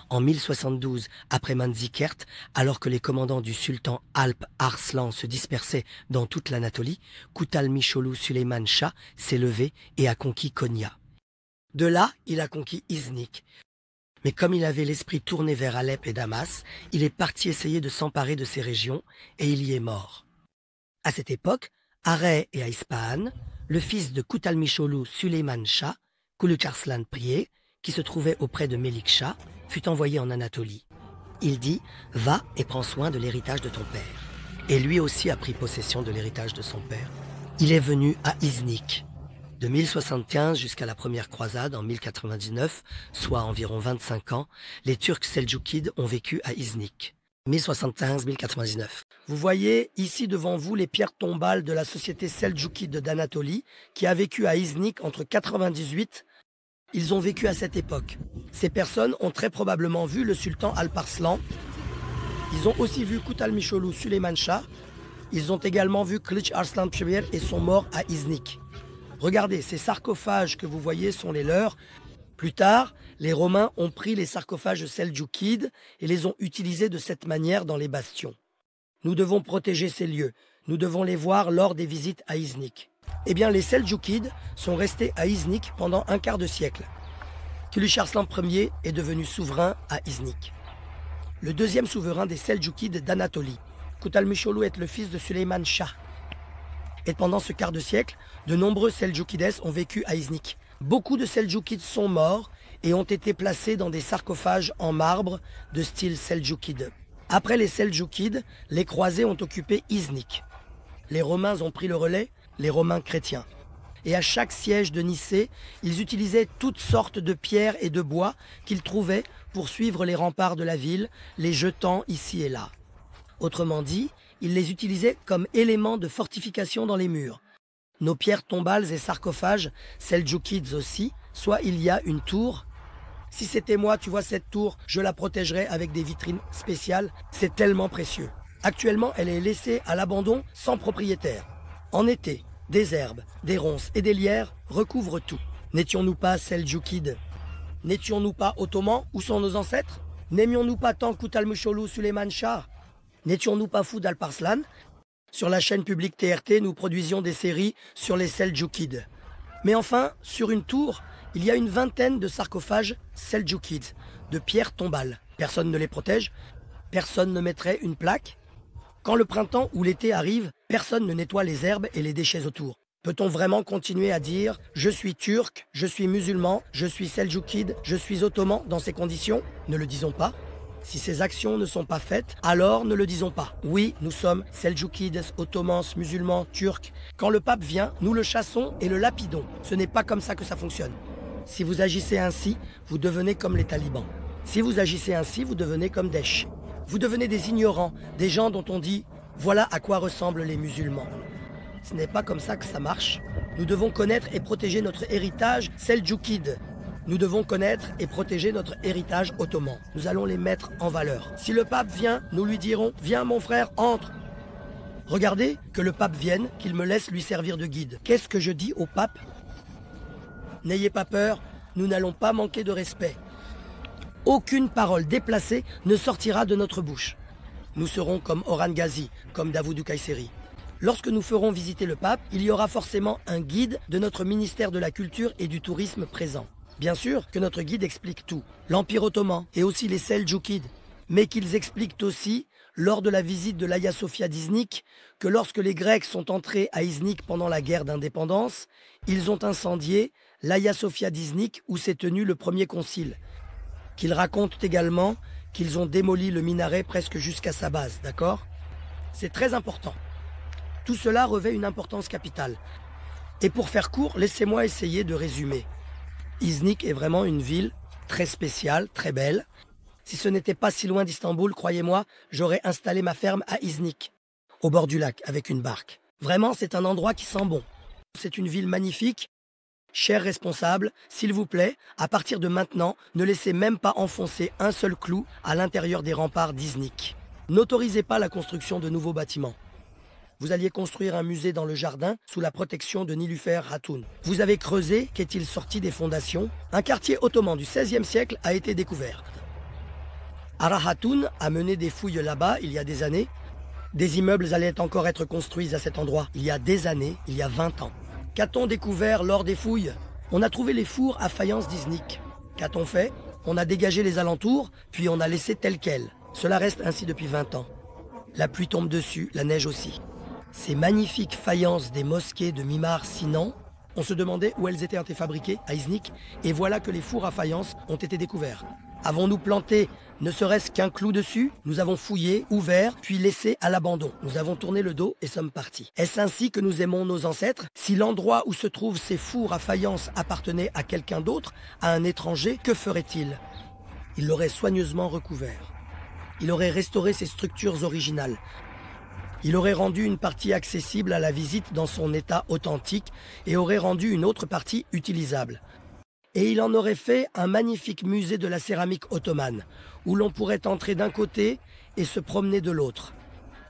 En 1072, après Manzikert, alors que les commandants du sultan Alp Arslan se dispersaient dans toute l'Anatolie, Kutalmisolu Süleyman Shah s'est levé et a conquis Konya. De là, il a conquis Iznik. Mais comme il avait l'esprit tourné vers Alep et Damas, il est parti essayer de s'emparer de ces régions et il y est mort. À cette époque, à Rey et à Ispahan, le fils de Kutalmisolu Süleyman Shah, Kılıç Arslan Ier, qui se trouvait auprès de Melik Shah, fut envoyé en Anatolie. Il dit « Va et prends soin de l'héritage de ton père ». Et lui aussi a pris possession de l'héritage de son père. Il est venu à Iznik. De 1075 jusqu'à la première croisade en 1099, soit environ 25 ans, les Turcs seldjoukides ont vécu à Iznik. 1075-1099. Vous voyez ici devant vous les pierres tombales de la société seldjoukide d'Anatolie qui a vécu à Iznik entre 98. Ils ont vécu à cette époque. Ces personnes ont très probablement vu le sultan Alp Arslan. Ils ont aussi vu Kutalmisolu Süleyman Shah. Ils ont également vu Kılıç Arslan Ier et sont morts à Iznik. Regardez, ces sarcophages que vous voyez sont les leurs. Plus tard, les Romains ont pris les sarcophages seldjoukides et les ont utilisés de cette manière dans les bastions. Nous devons protéger ces lieux. Nous devons les voir lors des visites à Iznik. Eh bien, les seldjoukides sont restés à Iznik pendant un quart de siècle. Kılıç Arslan Ier est devenu souverain à Iznik. Le deuxième souverain des seldjoukides d'Anatolie, Kutalmisolu, est le fils de Süleyman Shah. Et pendant ce quart de siècle, de nombreux seldjoukides ont vécu à Iznik. Beaucoup de seldjoukides sont morts et ont été placés dans des sarcophages en marbre de style seldjoukide. Après les seldjoukides, les croisés ont occupé Iznik. Les Romains ont pris le relais, les Romains chrétiens. Et à chaque siège de Nicée, ils utilisaient toutes sortes de pierres et de bois qu'ils trouvaient pour suivre les remparts de la ville, les jetant ici et là. Autrement dit, ils les utilisaient comme éléments de fortification dans les murs. Nos pierres tombales et sarcophages, seldjoukides aussi, soit il y a une tour. Si c'était moi, tu vois cette tour, je la protégerais avec des vitrines spéciales. C'est tellement précieux. Actuellement, elle est laissée à l'abandon sans propriétaire. En été, des herbes, des ronces et des lierres recouvrent tout. N'étions-nous pas seldjoukides? N'étions-nous pas ottomans? Où sont nos ancêtres? N'aimions-nous pas tant Kutalmisolu Süleyman Shah? N'étions-nous pas fous d'Alp Arslan? Sur la chaîne publique TRT, nous produisions des séries sur les seldjoukides. Mais enfin, sur une tour, il y a une vingtaine de sarcophages seldjoukides, de pierres tombales. Personne ne les protège, personne ne mettrait une plaque. Quand le printemps ou l'été arrive, personne ne nettoie les herbes et les déchets autour. Peut-on vraiment continuer à dire « je suis turc, je suis musulman, je suis seldjoukide, je suis ottoman » dans ces conditions? Ne le disons pas. Si ces actions ne sont pas faites, alors ne le disons pas. Oui, nous sommes Seljoukides, Ottomans, musulmans, turcs. Quand le pape vient, nous le chassons et le lapidons. Ce n'est pas comme ça que ça fonctionne. Si vous agissez ainsi, vous devenez comme les talibans. Si vous agissez ainsi, vous devenez comme Daesh. Vous devenez des ignorants, des gens dont on dit « voilà à quoi ressemblent les musulmans ». Ce n'est pas comme ça que ça marche. Nous devons connaître et protéger notre héritage Seljoukide. Nous devons connaître et protéger notre héritage ottoman. Nous allons les mettre en valeur. Si le pape vient, nous lui dirons « Viens mon frère, entre !» Regardez, que le pape vienne, qu'il me laisse lui servir de guide. Qu'est-ce que je dis au pape? N'ayez pas peur, nous n'allons pas manquer de respect. Aucune parole déplacée ne sortira de notre bouche. Nous serons comme Orhan-Gazi, comme Davoudou Kayseri. Lorsque nous ferons visiter le pape, il y aura forcément un guide de notre ministère de la Culture et du Tourisme présent. Bien sûr que notre guide explique tout, l'Empire ottoman et aussi les Seljoukides, mais qu'ils expliquent aussi, lors de la visite de l'Hagia Sophia d'Iznik, que lorsque les Grecs sont entrés à Iznik pendant la guerre d'indépendance, ils ont incendié l'Hagia Sophia d'Iznik où s'est tenu le premier concile. Qu'ils racontent également qu'ils ont démoli le minaret presque jusqu'à sa base, d'accord? C'est très important. Tout cela revêt une importance capitale. Et pour faire court, laissez-moi essayer de résumer. Iznik est vraiment une ville très spéciale, très belle. Si ce n'était pas si loin d'Istanbul, croyez-moi, j'aurais installé ma ferme à Iznik, au bord du lac, avec une barque. Vraiment, c'est un endroit qui sent bon. C'est une ville magnifique. Chers responsables, s'il vous plaît, à partir de maintenant, ne laissez même pas enfoncer un seul clou à l'intérieur des remparts d'Iznik. N'autorisez pas la construction de nouveaux bâtiments. Vous alliez construire un musée dans le jardin sous la protection de Nilufer Hatun. Vous avez creusé, qu'est-il sorti des fondations? Un quartier ottoman du XVIe siècle a été découvert. Ara Hatun a mené des fouilles là-bas il y a des années. Des immeubles allaient encore être construits à cet endroit il y a des années, il y a 20 ans. Qu'a-t-on découvert lors des fouilles? On a trouvé les fours à faïence d'Iznik. Qu'a-t-on fait? On a dégagé les alentours, puis on a laissé tel quel. Cela reste ainsi depuis 20 ans. La pluie tombe dessus, la neige aussi. Ces magnifiques faïences des mosquées de Mimar Sinan, on se demandait où elles étaient fabriquées, à Iznik, et voilà que les fours à faïence ont été découverts. Avons-nous planté ne serait-ce qu'un clou dessus? Nous avons fouillé, ouvert, puis laissé à l'abandon. Nous avons tourné le dos et sommes partis. Est-ce ainsi que nous aimons nos ancêtres? Si l'endroit où se trouvent ces fours à faïence appartenait à quelqu'un d'autre, à un étranger, que ferait-il? Il l'aurait soigneusement recouvert. Il aurait restauré ses structures originales. Il aurait rendu une partie accessible à la visite dans son état authentique et aurait rendu une autre partie utilisable. Et il en aurait fait un magnifique musée de la céramique ottomane, où l'on pourrait entrer d'un côté et se promener de l'autre.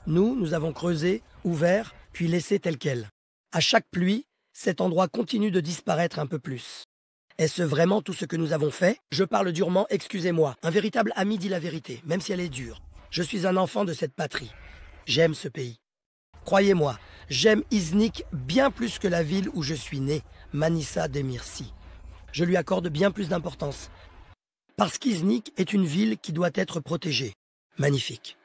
Nous avons creusé, ouvert, puis laissé tel quel. À chaque pluie, cet endroit continue de disparaître un peu plus. Est-ce vraiment tout ce que nous avons fait? Je parle durement, excusez-moi. Un véritable ami dit la vérité, même si elle est dure. Je suis un enfant de cette patrie. J'aime ce pays. Croyez-moi, j'aime Iznik bien plus que la ville où je suis né, Manisa Demirci. Je lui accorde bien plus d'importance. Parce qu'Iznik est une ville qui doit être protégée. Magnifique.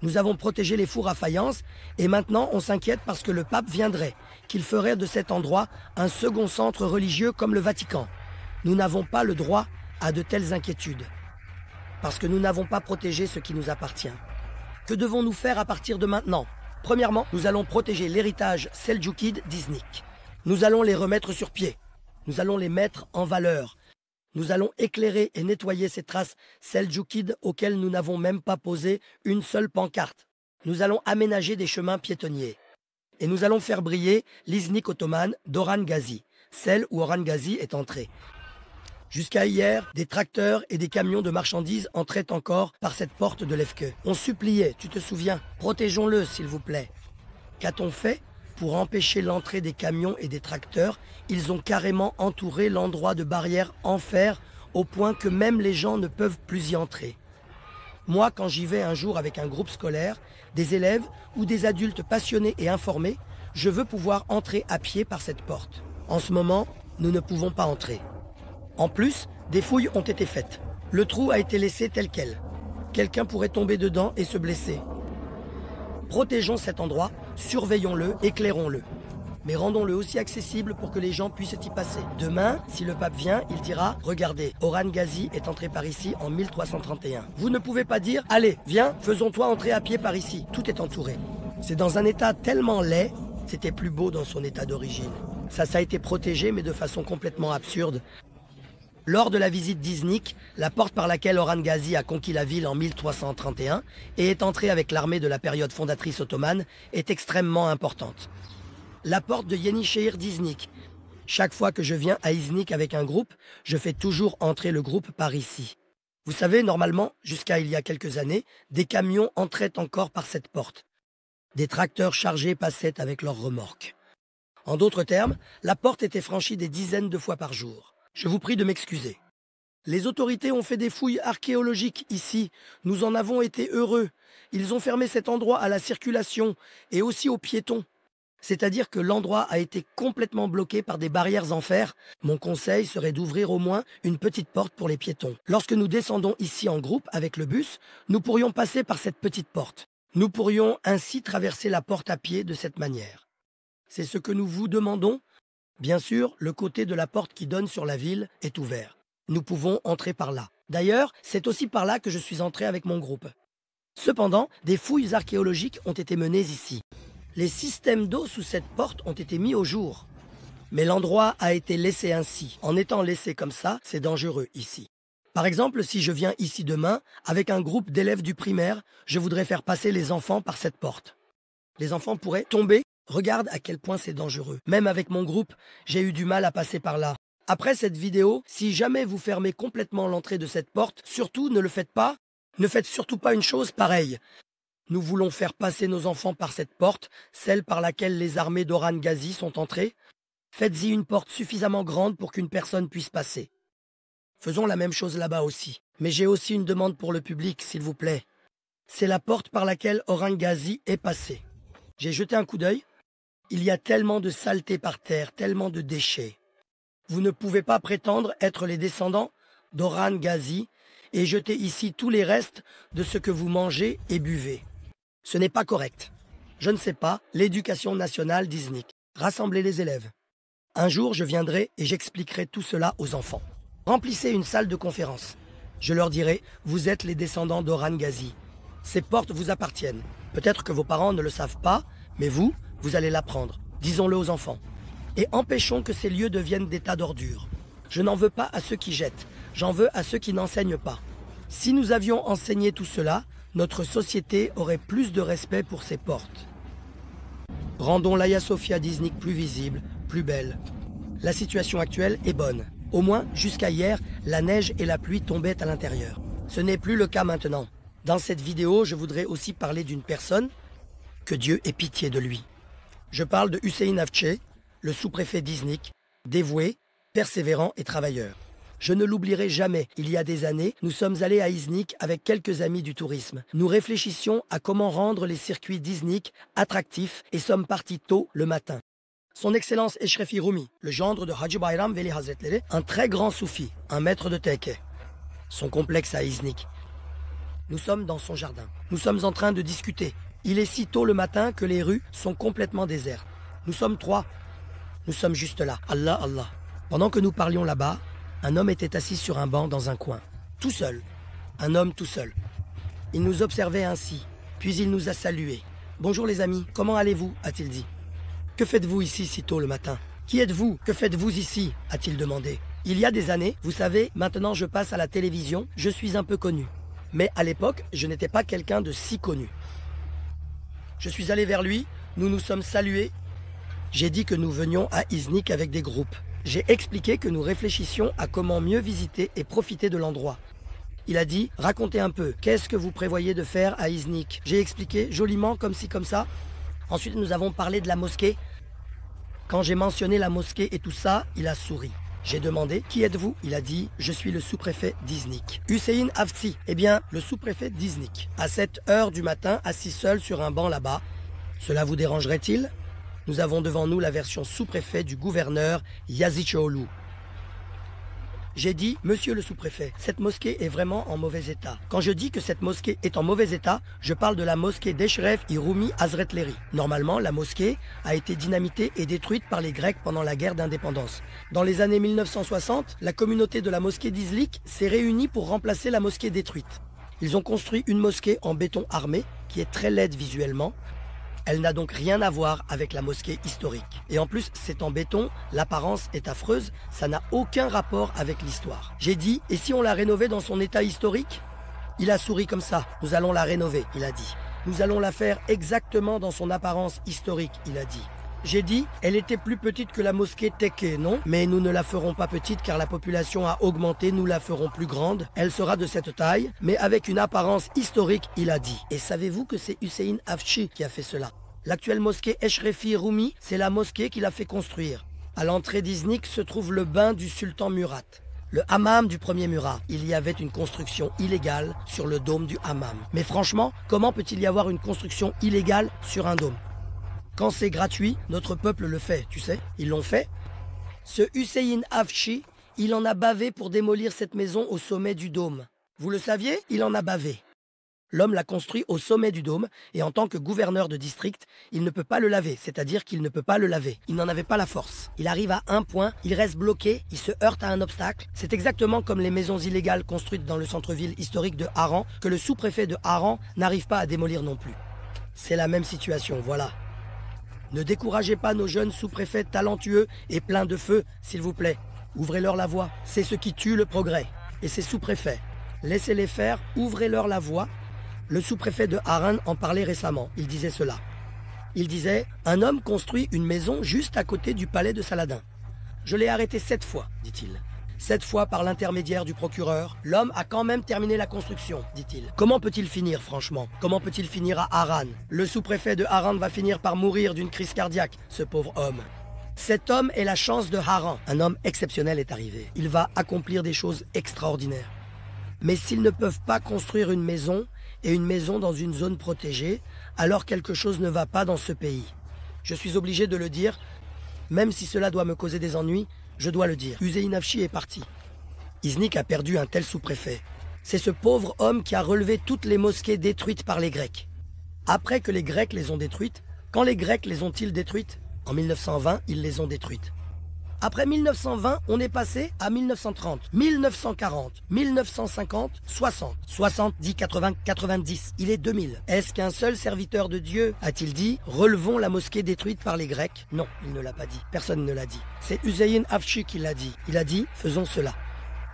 Nous avons protégé les fours à faïence et maintenant on s'inquiète parce que le pape viendrait, qu'il ferait de cet endroit un second centre religieux comme le Vatican. Nous n'avons pas le droit à de telles inquiétudes. Parce que nous n'avons pas protégé ce qui nous appartient. Que devons-nous faire à partir de maintenant? Premièrement, nous allons protéger l'héritage Seljoukide d'Iznik. Nous allons les remettre sur pied. Nous allons les mettre en valeur. Nous allons éclairer et nettoyer ces traces Seljoukides auxquelles nous n'avons même pas posé une seule pancarte. Nous allons aménager des chemins piétonniers. Et nous allons faire briller l'Iznik ottomane d'Orhan-Gazi, celle où Orhan-Gazi est entré. Jusqu'à hier, des tracteurs et des camions de marchandises entraient encore par cette porte de Lefke. On suppliait, tu te souviens, protégeons-le s'il vous plaît. Qu'a-t-on fait? Pour empêcher l'entrée des camions et des tracteurs, ils ont carrément entouré l'endroit de barrières en fer au point que même les gens ne peuvent plus y entrer. Moi, quand j'y vais un jour avec un groupe scolaire, des élèves ou des adultes passionnés et informés, je veux pouvoir entrer à pied par cette porte. En ce moment, nous ne pouvons pas entrer. En plus, des fouilles ont été faites. Le trou a été laissé tel quel. Quelqu'un pourrait tomber dedans et se blesser. Protégeons cet endroit, surveillons-le, éclairons-le. mais rendons-le aussi accessible pour que les gens puissent y passer. Demain, si le pape vient, il dira « Regardez, Orhan Ghazi est entré par ici en 1331 ». Vous ne pouvez pas dire « Allez, viens, faisons-toi entrer à pied par ici ». Tout est entouré. C'est dans un état tellement laid, c'était plus beau dans son état d'origine. Ça a été protégé, mais de façon complètement absurde. Lors de la visite d'Iznik, la porte par laquelle Orhan Ghazi a conquis la ville en 1331 et est entré avec l'armée de la période fondatrice ottomane est extrêmement importante. La porte de Yenişehir d'Iznik. Chaque fois que je viens à Iznik avec un groupe, je fais toujours entrer le groupe par ici. Vous savez, normalement, jusqu'à il y a quelques années, des camions entraient encore par cette porte. Des tracteurs chargés passaient avec leurs remorques. En d'autres termes, la porte était franchie des dizaines de fois par jour. Je vous prie de m'excuser. Les autorités ont fait des fouilles archéologiques ici. Nous en avons été heureux. Ils ont fermé cet endroit à la circulation et aussi aux piétons. C'est-à-dire que l'endroit a été complètement bloqué par des barrières en fer. Mon conseil serait d'ouvrir au moins une petite porte pour les piétons. Lorsque nous descendons ici en groupe avec le bus, nous pourrions passer par cette petite porte. Nous pourrions ainsi traverser la porte à pied de cette manière. C'est ce que nous vous demandons. Bien sûr, le côté de la porte qui donne sur la ville est ouvert. Nous pouvons entrer par là. D'ailleurs, c'est aussi par là que je suis entré avec mon groupe. Cependant, des fouilles archéologiques ont été menées ici. Les systèmes d'eau sous cette porte ont été mis au jour. Mais l'endroit a été laissé ainsi. En étant laissé comme ça, c'est dangereux ici. Par exemple, si je viens ici demain, avec un groupe d'élèves du primaire, je voudrais faire passer les enfants par cette porte. Les enfants pourraient tomber. Regarde à quel point c'est dangereux. Même avec mon groupe, j'ai eu du mal à passer par là. Après cette vidéo, si jamais vous fermez complètement l'entrée de cette porte, surtout ne le faites pas. Ne faites surtout pas une chose pareille. Nous voulons faire passer nos enfants par cette porte, celle par laquelle les armées d'Orhan Ghazi sont entrées. Faites-y une porte suffisamment grande pour qu'une personne puisse passer. Faisons la même chose là-bas aussi. Mais j'ai aussi une demande pour le public, s'il vous plaît. C'est la porte par laquelle Orhan Ghazi est passé. J'ai jeté un coup d'œil. Il y a tellement de saleté par terre, tellement de déchets. Vous ne pouvez pas prétendre être les descendants d'Orhan Ghazi et jeter ici tous les restes de ce que vous mangez et buvez. Ce n'est pas correct. Je ne sais pas, l'éducation nationale d'Iznik. Rassemblez les élèves. Un jour, je viendrai et j'expliquerai tout cela aux enfants. Remplissez une salle de conférence. Je leur dirai, vous êtes les descendants d'Orhan Ghazi. Ces portes vous appartiennent. Peut-être que vos parents ne le savent pas, mais vous allez l'apprendre. Disons-le aux enfants. Et empêchons que ces lieux deviennent des tas d'ordures. Je n'en veux pas à ceux qui jettent, j'en veux à ceux qui n'enseignent pas. Si nous avions enseigné tout cela, notre société aurait plus de respect pour ces portes. Rendons l'Hagia Sophia d'Iznik plus visible, plus belle. La situation actuelle est bonne. Au moins, jusqu'à hier, la neige et la pluie tombaient à l'intérieur. Ce n'est plus le cas maintenant. Dans cette vidéo, je voudrais aussi parler d'une personne, que Dieu ait pitié de lui. Je parle de Hüseyin Avcı, le sous-préfet d'Iznik, dévoué, persévérant et travailleur. Je ne l'oublierai jamais. Il y a des années, nous sommes allés à Iznik avec quelques amis du tourisme. Nous réfléchissions à comment rendre les circuits d'Iznik attractifs et sommes partis tôt le matin. Son Excellence Eşrefi Rumi, le gendre de Hacı Bayram Veli Hazretleri, un très grand soufi, un maître de tekke. Son complexe à Iznik. Nous sommes dans son jardin. Nous sommes en train de discuter. Il est si tôt le matin que les rues sont complètement désertes. Nous sommes 3. Nous sommes juste là. Allah, Allah. Pendant que nous parlions là-bas, un homme était assis sur un banc dans un coin. Tout seul. Un homme tout seul. Il nous observait ainsi. Puis il nous a salués. « Bonjour les amis, comment allez-vous » a-t-il dit. « Que faites-vous ici si tôt le matin ?»« Qui êtes-vous ? Que faites-vous ici » a-t-il demandé. Il y a des années, vous savez, maintenant je passe à la télévision, je suis un peu connu. Mais à l'époque, je n'étais pas quelqu'un de si connu. Je suis allé vers lui, nous nous sommes salués. J'ai dit que nous venions à Iznik avec des groupes. J'ai expliqué que nous réfléchissions à comment mieux visiter et profiter de l'endroit. Il a dit, racontez un peu, qu'est-ce que vous prévoyez de faire à Iznik? J'ai expliqué joliment, comme ci, comme ça. Ensuite, nous avons parlé de la mosquée. Quand j'ai mentionné la mosquée et tout ça, il a souri. J'ai demandé, qui êtes-vous? Il a dit, je suis le sous-préfet d'Iznik. Hüseyin Avcı, eh bien, le sous-préfet d'Iznik. À 7 heures du matin, assis seul sur un banc là-bas. Cela vous dérangerait-il? Nous avons devant nous la version sous-préfet du gouverneur Yazıcıoğlu. J'ai dit, monsieur le sous-préfet, cette mosquée est vraiment en mauvais état. Quand je dis que cette mosquée est en mauvais état, je parle de la mosquée d'Eshref Iroumi Hazretleri. Normalement, la mosquée a été dynamitée et détruite par les Grecs pendant la guerre d'indépendance. Dans les années 1960, la communauté de la mosquée d'Izlik s'est réunie pour remplacer la mosquée détruite. Ils ont construit une mosquée en béton armé qui est très laide visuellement. Elle n'a donc rien à voir avec la mosquée historique. Et en plus, c'est en béton, l'apparence est affreuse, ça n'a aucun rapport avec l'histoire. J'ai dit, et si on la rénovait dans son état historique? Il a souri comme ça. Nous allons la rénover, il a dit. Nous allons la faire exactement dans son apparence historique, il a dit. J'ai dit, elle était plus petite que la mosquée Tekke, non? Mais nous ne la ferons pas petite car la population a augmenté, nous la ferons plus grande. Elle sera de cette taille, mais avec une apparence historique, il a dit. Et savez-vous que c'est Hussein Afshi qui a fait cela? L'actuelle mosquée Eshrefi Roumi, c'est la mosquée qu'il a fait construire. À l'entrée d'Iznik se trouve le bain du sultan Murat. Le hammam du premier Murat. Il y avait une construction illégale sur le dôme du hammam. Mais franchement, comment peut-il y avoir une construction illégale sur un dôme? Quand c'est gratuit, notre peuple le fait, tu sais. Ils l'ont fait. Ce Hussein Afshi, il en a bavé pour démolir cette maison au sommet du dôme. Vous le saviez? Il en a bavé. L'homme l'a construit au sommet du dôme et en tant que gouverneur de district, il ne peut pas le laver, c'est-à-dire qu'il ne peut pas le laver. Il n'en avait pas la force. Il arrive à un point, il reste bloqué, il se heurte à un obstacle. C'est exactement comme les maisons illégales construites dans le centre-ville historique de Haran que le sous-préfet de Haran n'arrive pas à démolir non plus. C'est la même situation, voilà. Ne découragez pas nos jeunes sous-préfets talentueux et pleins de feu, s'il vous plaît. Ouvrez-leur la voie. C'est ce qui tue le progrès. Et ces sous-préfets, laissez-les faire, ouvrez-leur la voie. Le sous-préfet de Haran en parlait récemment. Il disait cela. Il disait « Un homme construit une maison juste à côté du palais de Saladin. Je l'ai arrêté 7 fois, dit-il. 7 fois par l'intermédiaire du procureur. L'homme a quand même terminé la construction, dit-il. Comment peut-il finir, franchement? Comment peut-il finir à Haran? Le sous-préfet de Haran va finir par mourir d'une crise cardiaque, ce pauvre homme. Cet homme est la chance de Haran. Un homme exceptionnel est arrivé. Il va accomplir des choses extraordinaires. Mais s'ils ne peuvent pas construire une maison, et une maison dans une zone protégée, alors quelque chose ne va pas dans ce pays. Je suis obligé de le dire, même si cela doit me causer des ennuis, je dois le dire. Hussein Afshi est parti. Iznik a perdu un tel sous-préfet. C'est ce pauvre homme qui a relevé toutes les mosquées détruites par les Grecs. Après que les Grecs les ont détruites, quand les Grecs les ont-ils détruites? En 1920, ils les ont détruites. Après 1920, on est passé à 1930, 1940, 1950, 60. 60 dit 80, 90. Il est 2000. Est-ce qu'un seul serviteur de Dieu a-t-il dit « Relevons la mosquée détruite par les Grecs » Non, il ne l'a pas dit. Personne ne l'a dit. C'est Hussein Afshi qui l'a dit. Il a dit « Faisons cela ».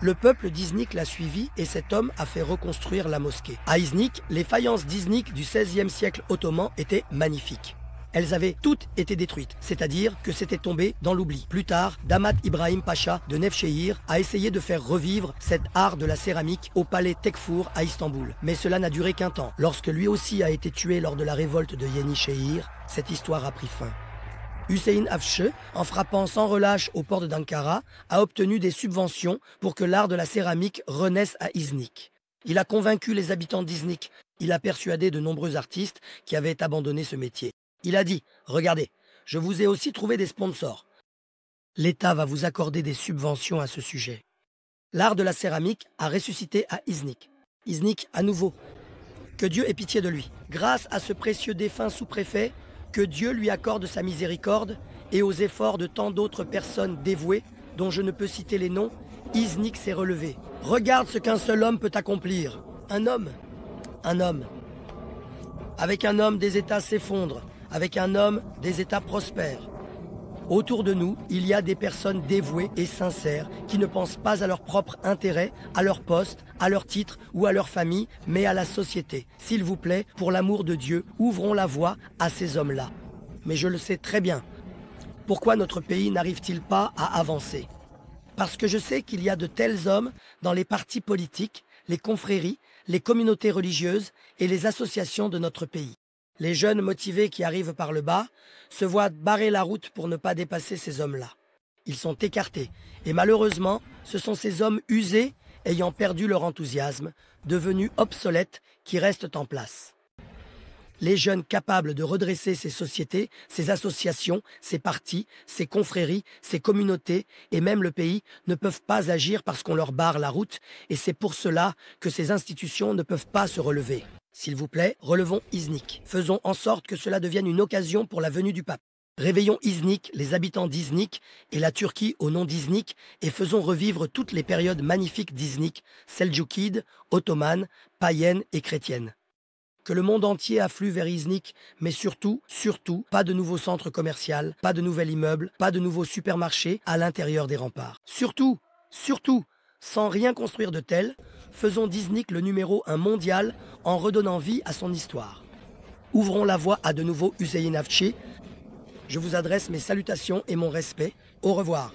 Le peuple d'Iznik l'a suivi et cet homme a fait reconstruire la mosquée. À Iznik, les faïences d'Iznik du XVIe siècle ottoman étaient magnifiques. Elles avaient toutes été détruites, c'est-à-dire que c'était tombé dans l'oubli. Plus tard, Damat Ibrahim Pacha de Nevşehir a essayé de faire revivre cet art de la céramique au palais Tekfur à Istanbul. Mais cela n'a duré qu'un temps. Lorsque lui aussi a été tué lors de la révolte de Yenişehir, cette histoire a pris fin. Hussein Afshi, en frappant sans relâche aux portes d'Ankara, a obtenu des subventions pour que l'art de la céramique renaisse à Iznik. Il a convaincu les habitants d'Iznik. Il a persuadé de nombreux artistes qui avaient abandonné ce métier. Il a dit « Regardez, je vous ai aussi trouvé des sponsors. L'État va vous accorder des subventions à ce sujet. » L'art de la céramique a ressuscité à Iznik. Iznik à nouveau. Que Dieu ait pitié de lui. Grâce à ce précieux défunt sous-préfet, que Dieu lui accorde sa miséricorde et aux efforts de tant d'autres personnes dévouées, dont je ne peux citer les noms, Iznik s'est relevé. Regarde ce qu'un seul homme peut accomplir. Un homme. Un homme. Avec un homme, des États s'effondrent. Avec un homme, des États prospèrent. Autour de nous, il y a des personnes dévouées et sincères qui ne pensent pas à leur propre intérêt, à leur poste, à leur titre ou à leur famille, mais à la société. S'il vous plaît, pour l'amour de Dieu, ouvrons la voie à ces hommes-là. Mais je le sais très bien. Pourquoi notre pays n'arrive-t-il pas à avancer? Parce que je sais qu'il y a de tels hommes dans les partis politiques, les confréries, les communautés religieuses et les associations de notre pays. Les jeunes motivés qui arrivent par le bas se voient barrer la route pour ne pas dépasser ces hommes-là. Ils sont écartés et malheureusement, ce sont ces hommes usés, ayant perdu leur enthousiasme, devenus obsolètes, qui restent en place. les jeunes capables de redresser ces sociétés, ces associations, ces partis, ces confréries, ces communautés et même le pays ne peuvent pas agir parce qu'on leur barre la route et c'est pour cela que ces institutions ne peuvent pas se relever. S'il vous plaît, relevons Iznik. Faisons en sorte que cela devienne une occasion pour la venue du pape. Réveillons Iznik, les habitants d'Iznik et la Turquie au nom d'Iznik et faisons revivre toutes les périodes magnifiques d'Iznik, seldjoukide, ottomane, païenne et chrétienne. Que le monde entier afflue vers Iznik, mais surtout, pas de nouveaux centres commerciaux, pas de nouvel immeuble, pas de nouveaux supermarchés à l'intérieur des remparts. Surtout, sans rien construire de tel, faisons d'Iznik le numéro 1 mondial en redonnant vie à son histoire. Ouvrons la voie à de nouveaux Hüseyin Avci. Je vous adresse mes salutations et mon respect. Au revoir.